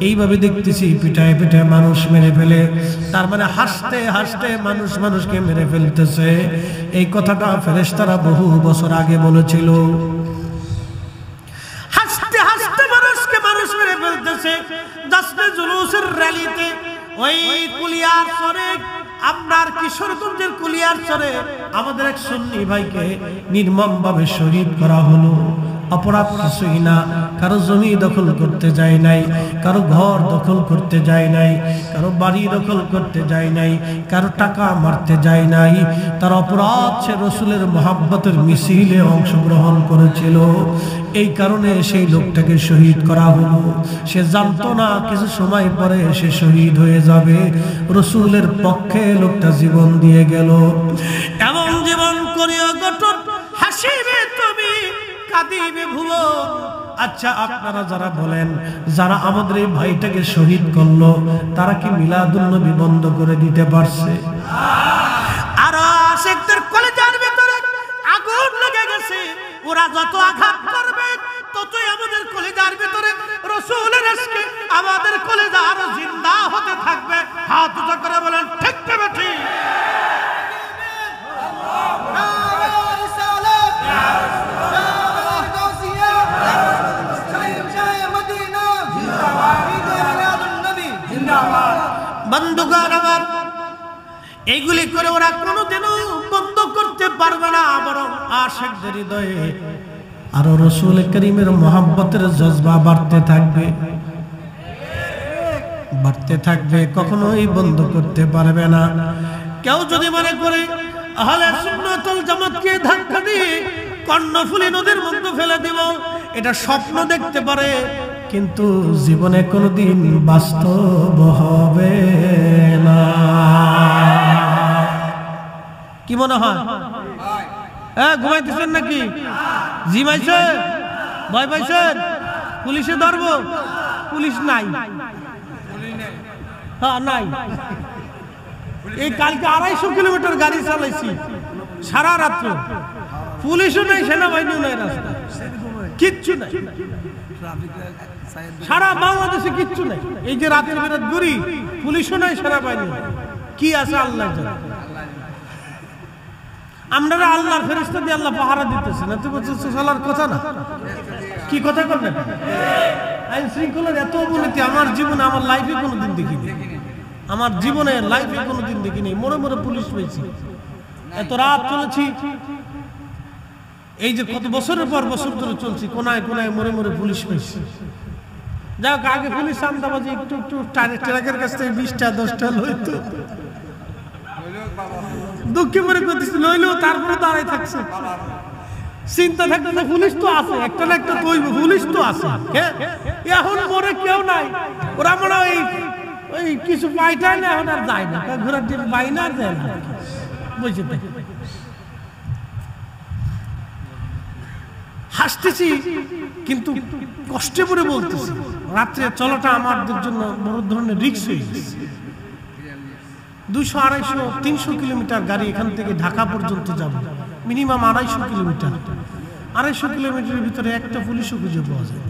এইভাবে দেখতেছি পিটায় পিটায় মানুষ মেরে ফেলে। তার মানে হাসতে হাসতে মানুষ মানুষকে মেরে ফেলতেছে। এই কথাটা ফেরেশতারা বহু বছর আগে বলেছিল। হাসতে হাসতে মানুষকে মানুষ মেরে ফেলতেছে। দশটা জুলুসের র্যালিতে ওই কুলিয়ার চরে, আপনার কিশোরগঞ্জের কুলিয়ার চরে আমাদের এক সুন্নি ভাইকে নির্মমভাবে শহীদ করা হলো। অপরাধ কিছুই না, কারো জমি দখল করতে যায় নাই, কারো ঘর দখল করতে যায় নাই, কারো বাড়ি দখল করতে যায় নাই, কারো টাকা মারতে যায় নাই। তার অপরাধ সে রসুলের মহাব্বতের মিছিলে অংশগ্রহণ করেছিল। এই কারণে সেই লোকটাকে শহীদ করা হলো। সে জানতো না কিছু সময় পরে সে শহীদ হয়ে যাবে। রসুলের পক্ষে লোকটা জীবন দিয়ে গেল। এমন জীবন করিয়া গঠন, হাসিবে তুমি কাঁদিবে ভুবন। আচ্ছা, আপনারা যারা বলেন যারা আমাদের এই ভাইটাকে শহীদ করলো, তারা কি মিলাদুন নবী বন্ধ করে দিতে পারছে? আর আশিকদের কলেজার ভিতরে আগুন লেগে গেছে। ওরা যত আঘাত করবে ততই আমাদের কলেজার ভিতরে রাসূলের আশকে আমাদের কলেজা আরো জিন্দা হতে থাকবে। হাত উঁচু করে বলেন ঠিক না ঠিক? বন্ধুগণ আমার, এইগুলি করে ওরা কোনোদিনও বন্ধ করতে পারবে না। বরং আশিকদের হৃদয়ে আরো রাসূল করিমের মহব্বতের জজবা বাড়তে থাকবে, বাড়তে থাকবে, কখনোই বন্ধ করতে পারবে না। কেউ যদি মনে করে আহলে সুন্নাত ওয়াল জামাতকে ধাক্কা দিয়ে কর্ণফুলী নদীর মধ্যে ফেলে দিব, এটা স্বপ্ন দেখতে পারে, কিন্তু জীবনে কোনোদিন বাস্তব হবে না। কি মনে হয়? হ্যাঁ, ঘুমাইতেছেন নাকি? জিমাইছেন? ভয় পাইছেন? পুলিশে ধরবো? পুলিশ নাই। হ্যাঁ, নাই। এই কালকে 250 কিলোমিটার গাড়ি চালাইছি সারা রাত্র, পুলিশও নাই, সেনাবাহিনীও নাই, রাস্তা কিচ্ছু নাই, সারা বাংলাদেশে কিচ্ছু নাই। এই যে রাতের বেরাত ঘুরি, পুলিশও নাই, সেনাবাহিনী কি আছে আল্লাহ জানে। আমরা আল্লাহর ফেরেশতা দিয়ে আল্লাহ পাহারা দিতেছে না, তুমি চলার কথা না। কি কথা করবেন? আইন শৃঙ্খলার এত অবনতি আমার জীবনে, আমার লাইফে কোনোদিন দেখিনি। আমার জীবনে লাইফে কোনোদিন দেখিনি। মরে মরে পুলিশ পেয়েছি, এত রাত চলেছি, এই যে কত বছরের পর বছর ধরে চলছি, কোনায় কোনায় মরে মরে পুলিশ পেয়েছি। যাই হোক, আগে পুলিশ সান্দাবাজি একটু একটু ট্রাকের কাছ থেকে 20টা 10টা লইতো, দুঃখে মরে করতেছি, লইলেও তারপরে দাঁড়াই থাকছে। চিন্তা থাকতে যে পুলিশ তো আছে, একটা না একটা তৈব, পুলিশ তো আছে। এখন মরে কেউ নাই, ওরা মনে হয় ওই কিছু পাইটাই না, এখন আর যায় না, ঘোরার দিন পাই না, আর যায় না, বুঝতে থাকি। হাসতেছি কিন্তু কষ্টে পড়ে বলতেছি, রাত্রে চলাটা আমাদের জন্য বড় ধরনের রিস্ক হয়ে গেছে। 200, 250, 300 কিলোমিটার গাড়ি এখান থেকে ঢাকা পর্যন্ত যাবে, মিনিমাম 250 কিলোমিটার। 250 কিলোমিটারের ভিতরে একটা পুলিশও খুঁজে পাওয়া যায়।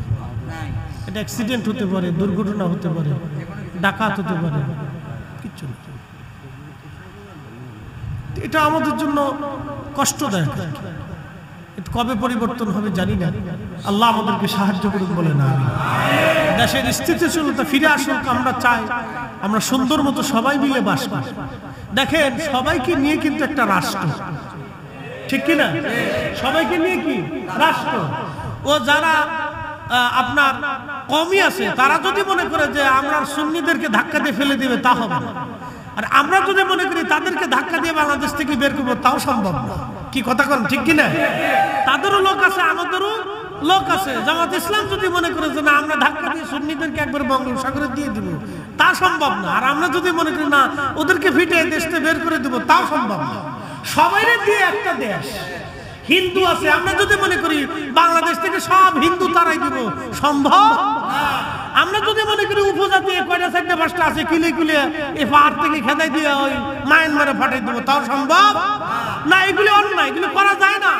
এটা অ্যাক্সিডেন্ট হতে পারে, দুর্ঘটনা হতে পারে, ডাকাত হতে পারে, কিচ্ছু না। এটা আমাদের জন্য কষ্টদায়ক। কবে পরিবর্তন হবে জানি না, আল্লাহ আমাদেরকে সাহায্য করুন বলে না। দেশের স্থিতিশীলতা ফিরে আসুক, আমরা চাই আমরা সুন্দর মতো সবাই মিলে বাস করি। দেখেন, সবাইকে নিয়ে কিন্তু একটা রাষ্ট্র, ঠিক কিনা? সবাইকে নিয়ে কি রাষ্ট্র। ও যারা আপনার কমই আছে, তারা যদি মনে করে যে আমরা সুন্নিদেরকে ধাক্কা দিয়ে ফেলে দিবে, তা হবে না। আর আমরা যদি মনে করি তাদেরকে ধাক্কা দিয়ে বাংলাদেশ থেকে বের করবো, তাও সম্ভব না। কি কথা করেন, ঠিক কিনা? তাদেরও লোক আছে, আমাদেরও লোক আছে। জামাত ইসলাম যদি মনে করে যে না, আমরা ধাক্কা দিয়ে সুন্নিদেরকে একবার বঙ্গোপসাগরে দিয়ে দিব, তা সম্ভব না। আর আমরা যদি মনে করি না, ওদেরকে ফিটে দেশ থেকে বের করে দিব, তাও সম্ভব না। সবাই দিয়ে একটা দেশ, হিন্দু আছে, আমরা যদি মনে করি বাংলাদেশ থেকে সব হিন্দু তারাই দিব, সম্ভব? আমরা যদি মনে করি উপজাতি কয়টা চারটা পাঁচটা আছে কিলে কিলে এই পাহাড় থেকে খেদাই দিয়ে ওই মায়ানমারে ফাটাই দেবো, তাও সম্ভব না। এগুলি অন্যায়, এগুলি করা যায় না।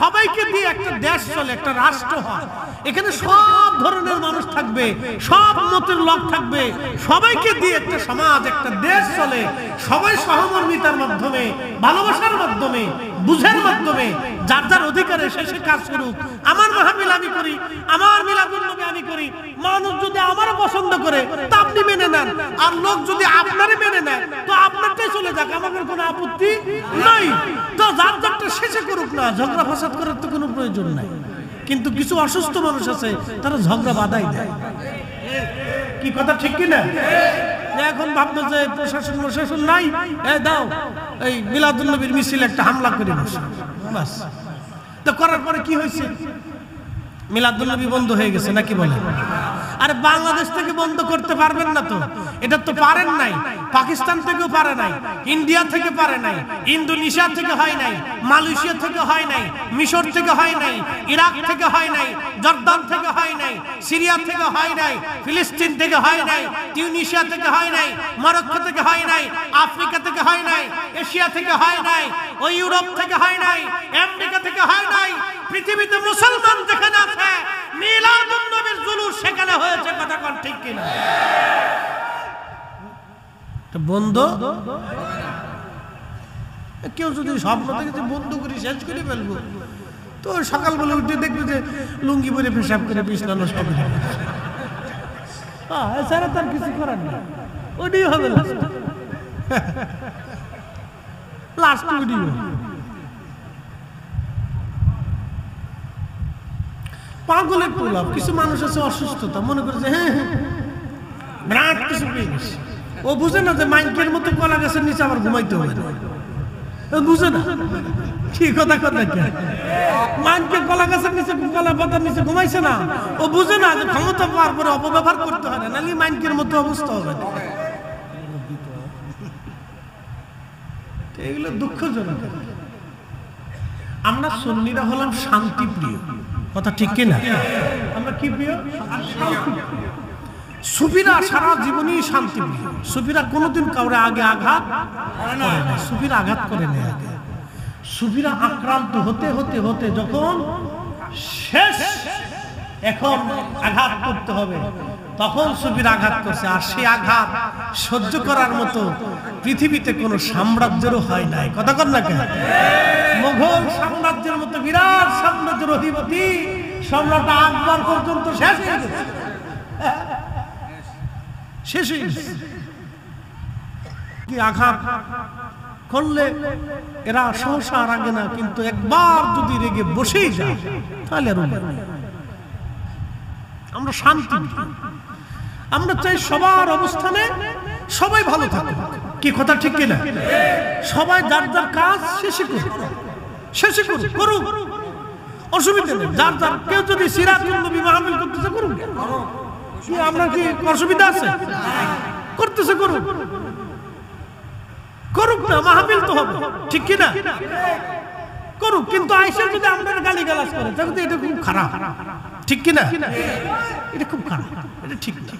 সবাইকে দিয়ে একটা দেশ চলে, একটা রাষ্ট্র হয়। এখানে সব ধরনের মানুষ থাকবে, সব মতের লোক থাকবে, সবাইকে দিয়ে একটা সমাজ, একটা দেশ চলে। সবাই সহমর্মিতার মাধ্যমে, ভালোবাসার মাধ্যমে, বুঝের মাধ্যমে যার যার অধিকারে সে কাজ করুক। আমার মাহফিল আমি করি, আমার মিলাদুন্নবী আমি করি, মানুষ যদি আমার পছন্দ করে তা আপনি মেনে নেন, আর লোক যদি আপনারই মেনে নেয় তো আপনারটাই চলে যাক, আমাদের কোনো আপত্তি নাই। তো যার যারটা শেষে করুক না, ঝগড়া ফাসাদ করার তো কোনো প্রয়োজন নাই। কিন্তু কিছু অসুস্থ মানুষ আছে, তারা ঝগড়া বাধাই দেয়। কি কথা ঠিক কিনা? এখন ভাবলো যে প্রশাসন নাই, দাও এই মিলাদুন্নবীর মিছিল একটা হামলা করে বসে, বাস। তো করার পরে কি হয়েছে? মিলাদুন্নবী বন্ধ হয়ে গেছে নাকি বলে? আরে বাংলাদেশ থেকে বন্ধ করতে পারবেন না তো, এটা তো পারেন নাই। পাকিস্তান থেকেও পারে নাই, ইন্ডিয়া থেকে পারে নাই, ইন্দোনেশিয়া থেকে হয় নাই, মালয়েশিয়া থেকে হয় নাই, মিশর থেকে হয় নাই, ইরাক থেকে হয় নাই, জর্দান থেকে হয় নাই, সিরিয়া থেকে হয় নাই, ফিলিস্তিন থেকে হয় নাই, টিউনিশিয়া থেকে হয় নাই, মরক্কো থেকে হয় নাই, আফ্রিকা থেকে হয় নাই, এশিয়া থেকে হয় নাই, ও ইউরোপ থেকে হয় নাই, আমেরিকা থেকে হয় নাই। পৃথিবীতে মুসলমান যেখানে আছে মিলাদুন্নবীর জুলুস সেখানে হয়েছে। কথা কোন ঠিক কিনা? বন্ধ কেউ যদি স্বপ্ন থেকে বন্ধ করে শেষ করে ফেলবো, তো সকালবেলা উঠে দেখবে যে লুঙ্গি পরে পেশাব করে বিছনা নষ্ট করে এছাড়া তার কিছু করার নেই। ওইটাই হবে লাস্ট ভিডিও। পাগলের প্রলাপ। কিছু মানুষ আছে অসুস্থতা, মনে করে যে হ্যাঁ বিরাট কিছু পেয়ে গেছে। ও বুঝে না যে মাইকের মতো কলা গাছের নিচে আবার ঘুমাইতে হবে, বুঝে না। কি কথা কথা মাইকে কলা গাছের নিচে, কলা পাতার নিচে ঘুমাইছে না, ও বুঝে না যে ক্ষমতা পাওয়ার পরে অপব্যবহার করতে হয় না, নাহলে মাইকের মতো অবস্থা হবে। এগুলো দুঃখজনক। আমরা সুন্নিরা হলাম শান্তি প্রিয়। কথা ঠিক কিনা? আমরা কি প্রিয়? সুফিরা সারা জীবনই শান্তি প্রিয়। সুফিরা কোনোদিন কাউরে আগে আঘাত করে না, সুফিরা আঘাত করে না। আগে সুফিরা আক্রান্ত হতে হতে হতে যখন শেষ, এখন আঘাত করতে হবে, তখন সুফিরা আঘাত করছে। আর সেই আঘাত সহ্য করার মতো পৃথিবীতে কোনো সাম্রাজ্যেরও হয় নাই। কথা কর না কেন? মুঘল সাম্রাজ্যের মতো বিরাট সাম্রাজ্যের অধিপতি সম্রাট আকবর পর্যন্ত শেষ হয়ে গেছে, শেষ হয়ে গেছে। কি আঘাত করলে এরা সহসা রাগে না, কিন্তু একবার যদি রেগে বসেই যায় তাহলে আর আমরা শান্তি। আমরা চাই সবার অবস্থানে সবাই ভালো থাকে। কি কথা ঠিক কিনা? সবাই যার যার কাজ শেষে করুক, অসুবিধা নেই। যার যার কেউ যদি সিরাতুন্নবী মাহফিল করতেছে করুক, কি আমরা কি অসুবিধা আছে? করতেছে করুক না, মাহফিল তো হবে, ঠিক কিনা? করুক। কিন্তু আইসা যদি আমরা গালিগালাজ করে তাহলে এটা খুব খারাপ, ঠিক কিনা? এটা খুব খারাপ, এটা ঠিক না।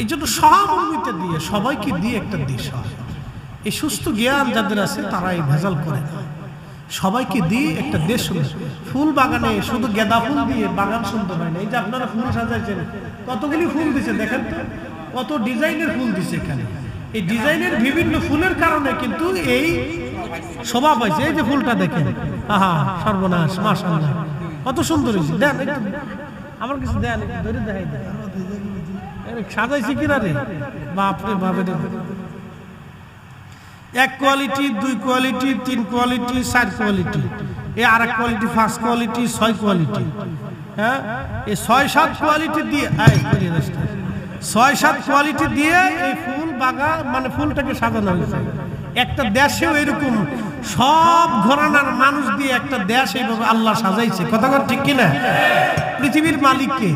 এই জন্য সহমর্মিতা দিয়ে সবাইকে দিয়ে একটা দেশ হয়। এই সুস্থ জ্ঞান যাদের আছে তারা এই ভেজাল করে না। সবাইকে দিয়ে একটা দেশ। ফুল বাগানে শুধু গেঁদা ফুল দিয়ে বাগান সুন্দর হয় না। এই যে আপনারা ফুল সাজাইছেন, কতগুলি ফুল দিচ্ছে দেখেন তো, কত ডিজাইনের ফুল দিচ্ছে এখানে। এই ডিজাইনের বিভিন্ন ফুলের কারণে কিন্তু এই শোভা পাইছে। এই যে ফুলটা দেখেন, আহা সর্বনাশ, মাশাআল্লাহ কত সুন্দর হয়েছে। দেন আমার কিছু দেন, ধরে দেখাই দেন সাজাইছি কিনা রে, বাপরে বাপে। এক কোয়ালিটি, দুই কোয়ালিটি, তিন কোয়ালিটি, 4 কোয়ালিটি, এই আর এক কোয়ালিটি, 5 কোয়ালিটি, 6 কোয়ালিটি। হ্যাঁ, এই 6-7 কোয়ালিটি দিয়ে 6-7 কোয়ালিটি দিয়ে এই ফুল বাগান মানে ফুলটাকে সাজানো হয়েছে। একটা দেশেও এরকম সব ঘরানার মানুষ দিয়ে একটা দেশ এইভাবে আল্লাহ সাজাইছে। কথা ঠিক কিনা? পৃথিবীর মালিককে,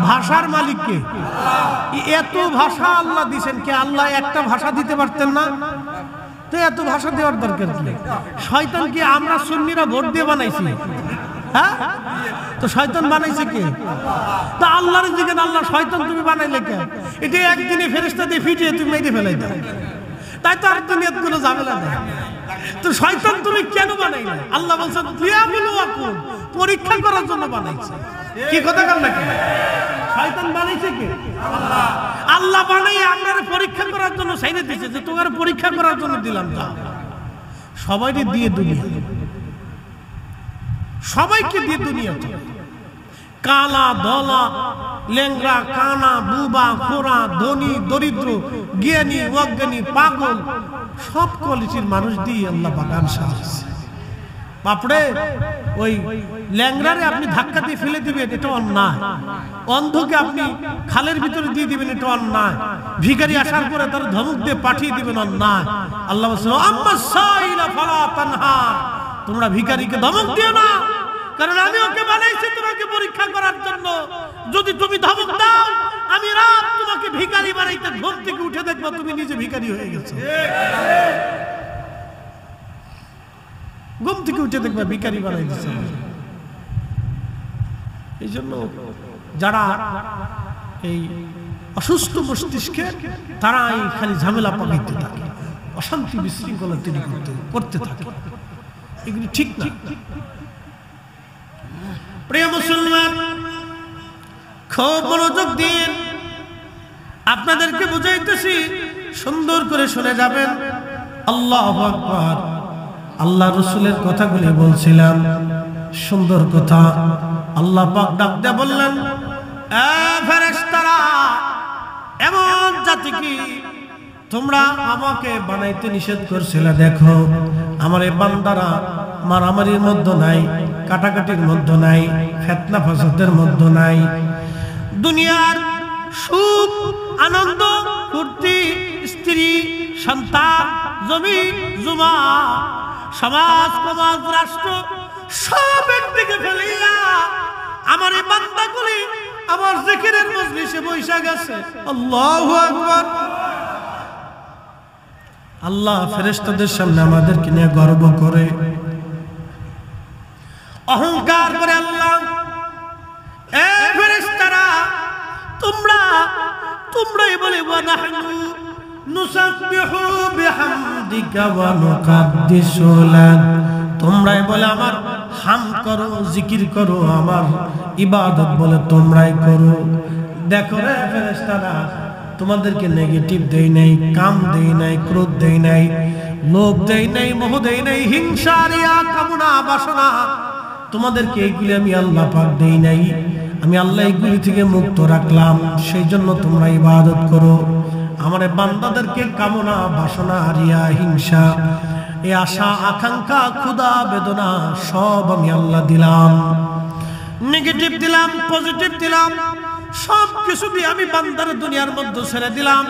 ভাষার মালিককে, এত ভাষা আল্লাহ দিয়েছেন। কে আল্লাহ একটা ভাষা দিতে পারতেন না? তো এত ভাষা দেওয়ার দরকার কি? শয়তান কি আমরা সুন্নিরা ভোট দিয়ে বানাইছি? হ্যাঁ? তো শয়তান বানাইছে কে? তা আল্লাহর জিজ্ঞেস, আল্লাহ শয়তান তুমি বানাইলে কে? এটা একদিনে ফেরেশতা দিয়ে ফিটিয়ে তুমি মেরে ফেলাই দাও, তাই তো আর দুনিয়াতে কোনো ঝামেলা নেই। তো শয়তান তুমি কেন বানাইলে? আল্লাহ বলছেন লিয়াবলুয়াকুম, পরীক্ষা করার জন্য বানাইছে। কি কথা বল নাকি? শয়তান বানাইছে কে? আল্লাহ। আল্লাহ বানাই আপনারে পরীক্ষা করার জন্য সাইনে দিয়েছে, যে তোমার পরীক্ষা করার জন্য দিলাম। তা সবাইকে দিয়ে দুনিয়া, সবাইকে দিয়ে দুনিয়া, কালা দলা, লেংরা কানা, বুবা খোরা, ধনী দরিদ্র, জ্ঞানী অজ্ঞানী, পাগল, সব কোয়ালিটির মানুষ দিয়ে আল্লাহ বাগান সাজিয়েছে। বাপরে, ওই ল্যাংড়ারে আপনি ধাক্কা দিয়ে ফেলে দিবেন, এটা অন্যায়। অন্ধকে আপনি খালের ভিতরে দিয়ে দিবেন, এটা অন্যায়। ভিখারি আসার পরে তার ধমক দিয়ে পাঠিয়ে দিবেন, অন্যায়। আল্লাহ বলছেন আম্মা সাইলা ফালা তানহার, তোমরা ভিখারিকে ধমক দিও না, কারণ আমি ওকে বানাইছি তোমাকে পরীক্ষা করার জন্য। যদি তুমি ধমক দাও, আমি রাত তোমাকে ভিখারি বানাইতে ঘুম থেকে উঠে দেখবো তুমি নিজে ভিখারি হয়ে গেছো। ঘুম থেকে উঠে দেখবে ভিখারি বানাই দিচ্ছে। এই জন্য যারা এই অসুস্থ মস্তিষ্কে, তারা এই খালি ঝামেলা পাকাইতে থাকে, অশান্তি বিশৃঙ্খলা তৈরি করতে থাকে, এগুলি ঠিক না। প্রিয় মুসলমান, খুব মনোযোগ দিয়ে আপনাদেরকে বুঝাইতেছি, সুন্দর করে শুনে যাবেন। আল্লাহু আকবার। আল্লাহ রসুলের কথাগুলি বলছিলাম, সুন্দর কথা। আল্লাহ পাক ডাক দিয়ে বললেন, এ ফেরেশতারা, এমন জাতি কি তোমরা আমাকে বানাইতে নিষেধ করছিলে? দেখো আমার এই বান্দারা মারামারির মধ্যে নাই, কাটাকাটির মধ্যে নাই, ফিতনা ফাসাদের মধ্যে নাই। দুনিয়ার সুখ আনন্দ ফুর্তি, স্ত্রী সন্তান, জমি জমা, সমাজ সমাজ রাষ্ট্র সব একদিকে ফেলিয়া আমার এই বান্দাগুলি আমার জিকিরের মজলিসে বসে গেছে। আল্লাহু আকবার। আল্লাহ ফেরেশতাদের সামনে আমাদেরকে নিয়ে গর্ব করে, অহংকার করে। আল্লাহ, এ ফেরেশতারা, তোমরাই বলে ওয়ানাহনু নুসাব্বিহু বিহামদিকা ওয়া নুকাদ্দিসু লাক, তোমরাই বলে আমার হাম করো, জিকির করো, আমার ইবাদত বলে তোমরাই করো। দেখো রে ফেরেশতারা, তোমাদেরকে নেগেটিভ দেই নাই, কাম দেই নাই, ক্রোধ দেই নাই, লোভ দেই নাই, মোহ দেই নাই, হিংসা, রিয়া, কামনা, বাসনা, তোমাদেরকে এইগুলি আমি আল্লাহ পাক দেই নাই। আমি আল্লাহ এইগুলি থেকে মুক্ত রাখলাম, সেই জন্য তোমরা ইবাদত করো। আমার বান্দাদেরকে কামনা, বাসনা, রিয়া, হিংসা, এই আশা, আকাঙ্ক্ষা, ক্ষুধা, বেদনা সব আমি আল্লাহ দিলাম। নেগেটিভ দিলাম, পজিটিভ দিলাম, সব কিছু দিয়ে আমি বান্দার দুনিয়ার মধ্যে ছেড়ে দিলাম।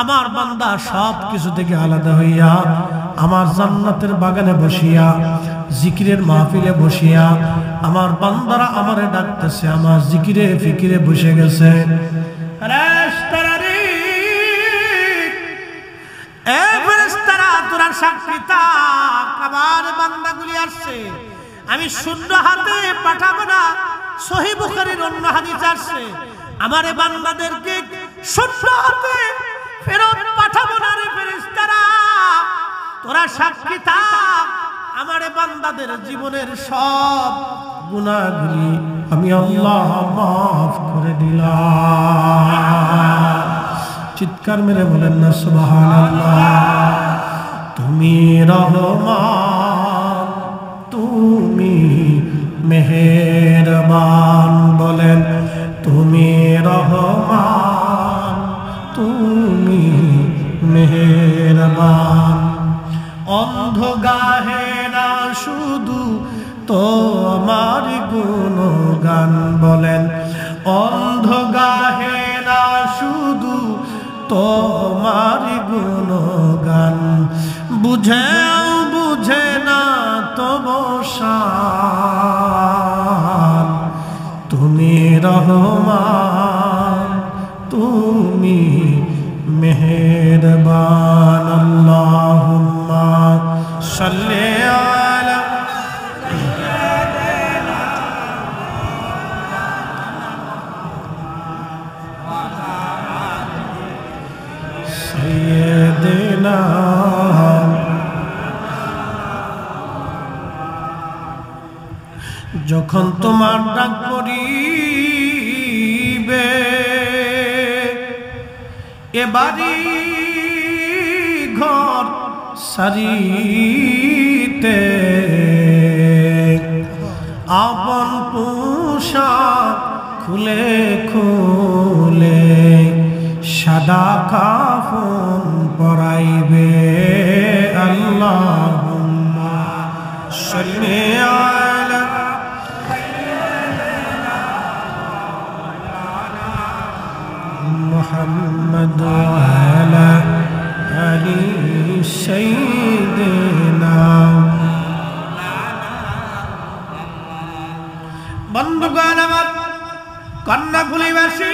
আমার বান্দা সব কিছু থেকে আলাদা হইয়া আমার জান্নাতের বাগানে বসিয়া, জিকিরের মাহফিলে বসিয়া আমার বান্দারা আমারে ডাকতেছে, আমার জিকিরে ফিকিরে বসে গেছে। তোরা সাক্ষী থাক, আমার বান্দাগুলি আসছে, আমি শূন্য হাতে পাঠাবো না। সহিহ বুখারীর অন্য হাদিস আসছে, আমারে বান্দাদেরকে শূন্য হাতে ফেরত পাঠাবো না রে ফেরেশতারা। তোরা সাক্ষী থাক, আমারে বান্দাদের জীবনের সব গুনাহগুলি আমি আল্লাহ মাফ করে দিলাম। চিৎকার মেরে বলেন না সুবহানাল্লাহ। তুমি রহমান, তুমি মেহেরবান, বলেন তুমি রহমান, তুমি মেহেরবান। অন্ধ গাহে না শুধু তোমার গুণগান, বলেন অন্ধ গাহে না শুধু তোমার গুণগান। বুঝেও বুঝে না তবু শান, তুমি রহমান, তুমি মেহেরবান। আল্লাহুম্মা সাল্লি আলা যখন তোমার ডাক পড়িবে এ বাড়ি ঘর সারিতে আপন পোশাক খুলে খুলে সাদা কাফন পরাইবে আল্লাহুম্মা সাল্লি আলা মুহাম্মদ ওয়া আলা আলি সাইয়্যিদিনা। বন্ধুগণ আমার, কর্ণফুলীবাসী,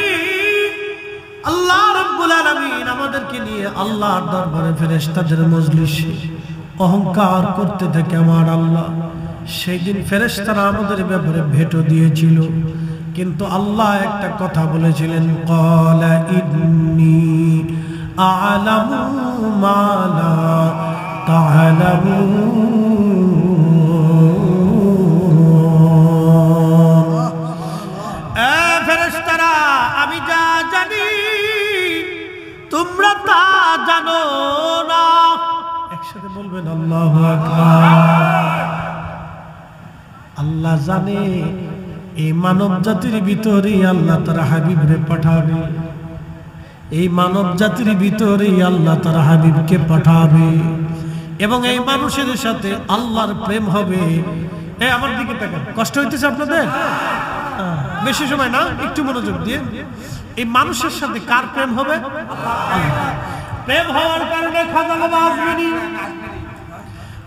আল্লাহ রাব্বুল আলামিন আমাদেরকে নিয়ে আল্লাহর দরবারে ফেরেশতাদের মজলিসে অহংকার করতে থাকে আমার আল্লাহ। সেই দিন ফেরেশতারা আমাদের ব্যাপারে ভেটো দিয়েছিল, কিন্তু আল্লাহ একটা কথা বলেছিলেন, ক্বালা ইন্নী আ'লামু মা লা তা'লামুন। ফেরেশতারা, আমি যা জানি তোমরা তা জানো না। একসাথে বলবেন আল্লাহু আকবার। আল্লাহ জানে এই মানব জাতির ভিতরে আল্লাহ তার হাবিবরে পাঠাবে, এই মানব জাতির ভিতরে আল্লাহ তার হাবিবকে পাঠাবে, এবং এই মানুষের সাথে আল্লাহর প্রেম হবে। আমার দিকে তাকান, কষ্ট হইতেছে আপনাদের? বেশি সময় না, একটু মনোযোগ দিয়ে। এই মানুষের সাথে কার প্রেম হবে? প্রেম হওয়ার কারণে খাজা বাবা আজমিরি,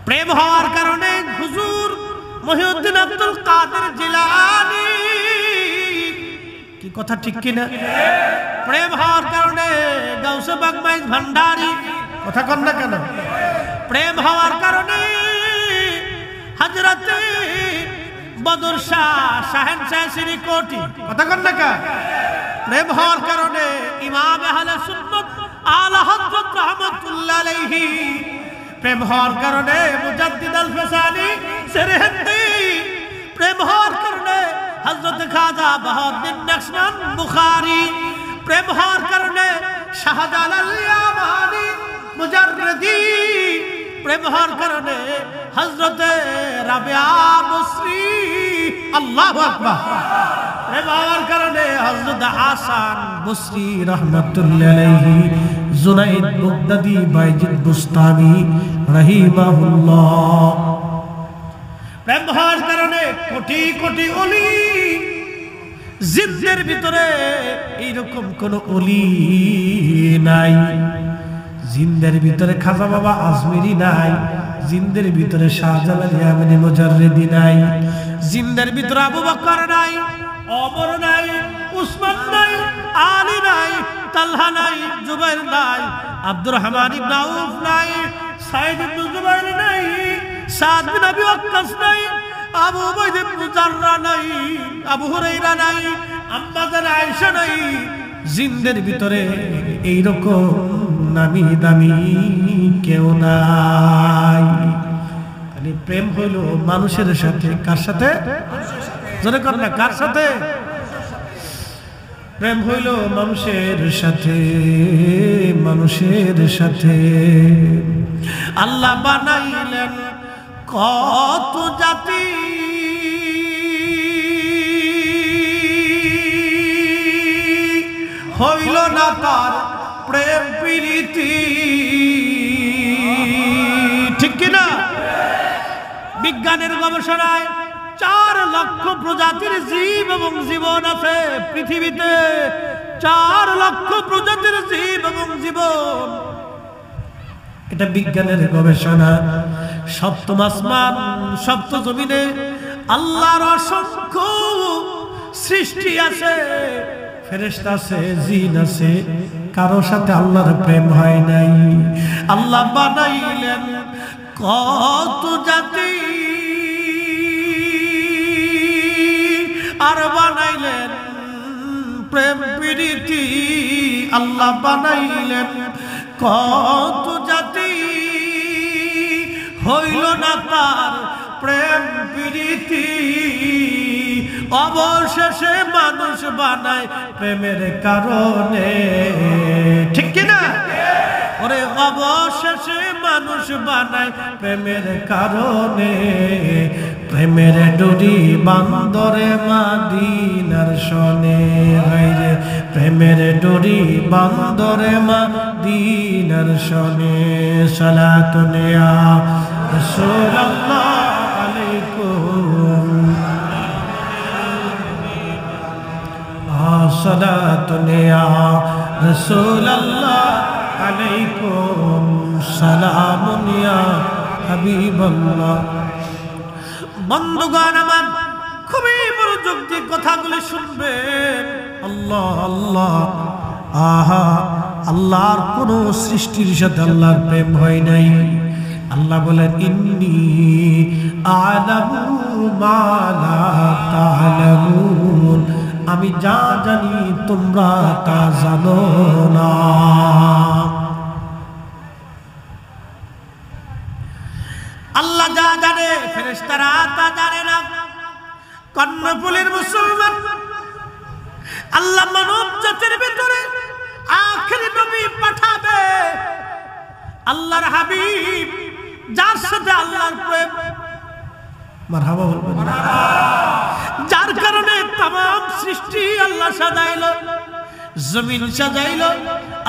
প্রেম হওয়ার কারণে হুজুর মহিউদ্দিন আব্দুল কাদের জিলানী, কি কথা ঠিক কিনা? প্রেম হওয়ার কারণে গাউসে বাগমাইজ ভান্ডারী, কথা কন না কেন? প্রেম হওয়ার কারণে হযরতে বদর শাহ শাহেনশাহ শ্রীকোটি, কথা কন না কেন? প্রেম হওয়ার কারণে ইমাম আহলে সুন্নাত আলা হযরত রাহমাতুল্লাহ আলাইহি, প্রেম হওয়ার কারণে মুজাদ্দিদ আল ফিসানি সেরহিন্দি, প্রেম হওয়ার কারণে হযরত খাজা বাহাউদ্দিন নকশবন্দ বুখারী, প্রেম হওয়ার কারণে শাহজালাল ইয়ামানি মুজাররদি, প্রেম হওয়ার কারণে হযরত রাবিয়া বসরি, আল্লাহু আকবার, প্রেম হওয়ার কারণে হযরত হাসান বসরি রাহমাতুল্লাহ আলাইহি, জুনাইদ বাগদাদি, বাইজিদ বুস্তামি রাহিমাহুল্লাহ। প্রেম হওয়ার কারণে কোটি কোটি ওলি, জিন্দের ভিতরে এইরকম কোন ওলি নাই, জিন্দের ভিতরে খাজা বাবা আজমিরি নাই, জিন্দের ভিতরে শাহজালাল ইয়ামানি মুজাররিদি নাই, জিন্দের ভিতরে আবু বকর নাই, ওমর নাই, উসমান নাই, আলী নাই, তালহা নাই, জুবাইর নাই, আব্দুর রহমান ইবনে আউফ নাই, সাইদ ইবনে জুবাইর নাই, সাদ বিন আবি ওয়াক্কাস নাই, আবু উবাইদা ইবনে জাররা নাই, আবু হুরায়রা নাই, আম্মা জান আয়েশা নাই। জিন্দের ভিতরে এইরকম নামি দামি কেউ নাই। খালি প্রেম হইল মানুষের সাথে, কার সাথে? জোরে কর না, কার সাথে? প্রেম হইল মানুষের সাথে, মানুষের সাথে। আল্লাহ বানাইলেন কত জাতি, হইল না তার প্রেম প্রীতি, ঠিক কিনা? বিজ্ঞানের গবেষণায় 4 লক্ষ প্রজাতির জীব এবং জীবন আছে পৃথিবীতে, 4 লক্ষ প্রজাতির জীব এবং জীবন, এটা বিজ্ঞানের গবেষণা। সপ্তম আসমান, সপ্ত জমিনে আল্লাহর অসংখ্য সৃষ্টি আছে, ফেরেশতা আছে, জিন আছে, কারো সাথে আল্লাহর প্রেম হয় নাই। আল্লাহ বানাইলেন কত জাতি, আর বানাইলেন প্রেম প্রীতি। আল্লাহ বানাইলেন কত জাতি, হইল না তার প্রেম প্রীতি অবশেষে মানুষ বানায় প্রেমের কারণে, ঠিক কিনা? ওরে অবশেষে মানুষ বানায় প্রেমের কারণে, প্রেমের ডুরি বান্দরে মাদিনার শনে, রে প্রেমের ডুরি বান্দরে মাদিনার শনে। সালাতুন ইয়া রাসূলুল্লাহ আলাইকুম, সালাতুন ইয়া রাসূলুল্লাহ আলাইকুম, সালামুন ইয়া হাবিবাল্লাহ। বন্ধুগণ আমার, খুবই মনোযোগ দিয়ে কথাগুলি শুনবেন। আল্লাহ আল্লাহ, আহা, আল্লাহর কোন সৃষ্টির সাথে আল্লাহর প্রেম হয় নাই। আল্লাহ বলেন ইন্নী আ'লামু মা লা তা'লামুন, আমি যা জানি তোমরা তা জানো না। আল্লাহ যা জানে ফেরেশতারা তা জানে না। কর্ণফুলীর মুসলমান, আল্লাহ মানব জাতির ভিতরে আখেরি নবী পাঠাবে, আল্লাহর হাবিব, যার সাথে আল্লাহর প্রেম, মারহাবা বলবেন, যার কারণে तमाम সৃষ্টি আল্লাহ সাজাইলো, জমিন সাজাইলো,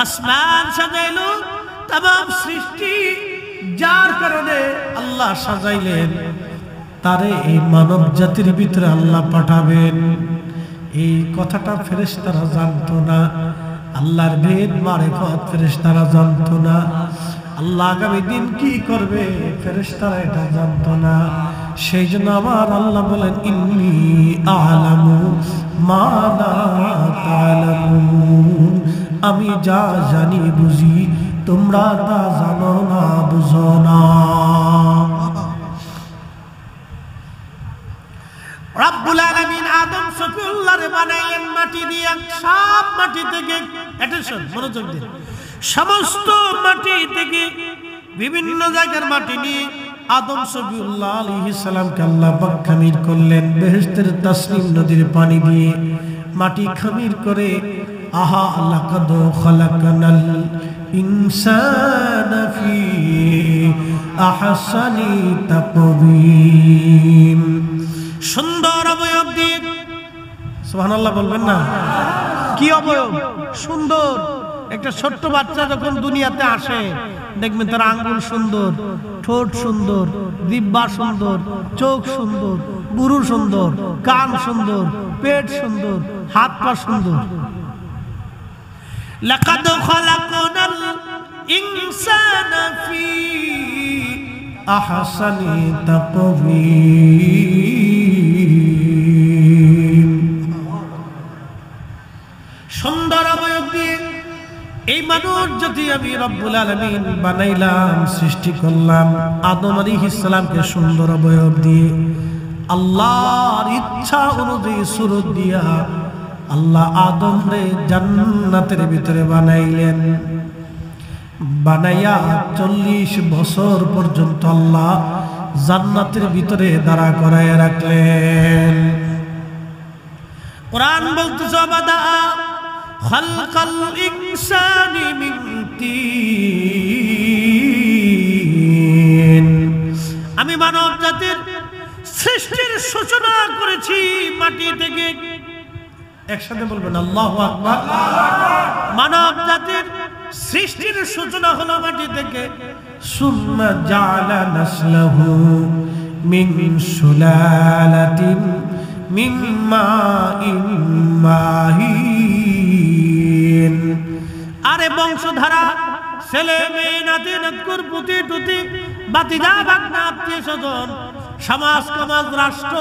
আসমান সাজাইলো, तमाम সৃষ্টি যার কারণে আল্লাহ সাজাইলেন, তারে এই মানব জাতির ভিতরে আল্লাহ পাঠাবেন। এই কথাটা ফেরেশতারা জানতো না। আল্লাহর ভেদ মারিফত ফেরেশতারা জানতো না। আল্লাহ আগামী দিন কি করবে ফেরেশতারা এটা জানতো না। সেই জন্য আমার আল্লাহ বলেন ইন্নী আ'লামু মা লা তা'লামুন, আমি যা জানি বুঝি তোমরা তা জানো না, বুঝো না। রব্বুল আলামিন আদম শফিউল্লাহরে বানাইলেন মাটি দিয়ে, সব মাটি থেকে, অ্যাটেনশন, মনোযোগ দিন, সমস্ত মাটি থেকে বিভিন্ন জায়গার মাটি নিয়ে আদম শফিউল্লাহ আলাইহিস সালামকে আল্লাহ পাক খামির করলেন। বেহেশতের তাসনিম নদীর পানি দিয়ে মাটি খামির করে, আহা লাকাদ খালাকনাল ইনসানা ফি আহসানি তাকবীম, সুন্দর অবয়ব দিয়ে, সুবহানাল্লাহ বলবেন না? কি অবয়ব সুন্দর! একটা ছোট্ট বাচ্চা যখন দুনিয়াতে আসে দেখবেন তার আঙ্গুল সুন্দর, ঠোঁট সুন্দর, জিহ্বা সুন্দর, চোখ সুন্দর, বুরু সুন্দর, কান সুন্দর, পেট সুন্দর, হাত পা সুন্দর। লাকাদ খালাকনাল ইনসানা ফি আহসানি তাকবীম, সুন্দর অবয়ব দিয়ে এই মানুষ যদি আমি রব্বুল আলামিন বানাইলাম, সৃষ্টি করলাম, আদম আলাইহিস সালামকে সুন্দর অবয়ব দিয়ে আল্লাহর ইচ্ছা অনুযায়ী সুরত দিয়া আল্লাহ আদমরে জান্নাতের ভিতরে বানাইলেন। বানাইয়া 40 বছর পর্যন্ত আল্লাহ জান্নাতের ভিতরে দাঁড়া করায় রাখলেন। কুরআন বলতেছে বাদা খালকাল ইনসানি মিন তিন, আমি মানব জাতির সৃষ্টির সূচনা করেছি মাটি থেকে। একসাথে বলবেন আল্লাহু আকবার। মানব জাতির সৃষ্টির সূচনা হলো মাটি থেকে। সুম্মা জাআলা নাসলাহু মিন সুলালাতিন মিন মাইন মাহিন, আরে বংশধারা, ছেলে মেয়ে, নাতি নাতকুর, পুতি টুতি, বাতিজা ভাগনা, আত্মীয় স্বজন, সমাজ সমাজ, রাষ্ট্র,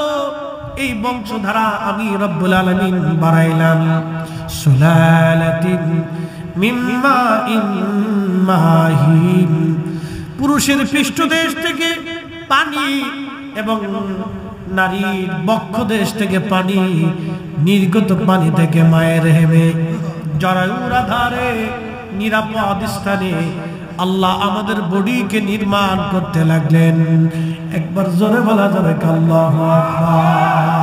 এই বংশধারা আমি রব্বুল আলামিন বানাইলাম। সুলালাতিন মিন মাইন মাহিন, পুরুষের পৃষ্ঠদেশ থেকে পানি এবং নারীর বক্ষদেশ থেকে পানি, নির্গত পানি থেকে মায়ের হেমে জরায়ুর আধারে নিরাপদ স্থানে আল্লাহ আমাদের বডিকে নির্মাণ করতে লাগলেন। একবার জোরে বলা যাবে আল্লাহু আকবার।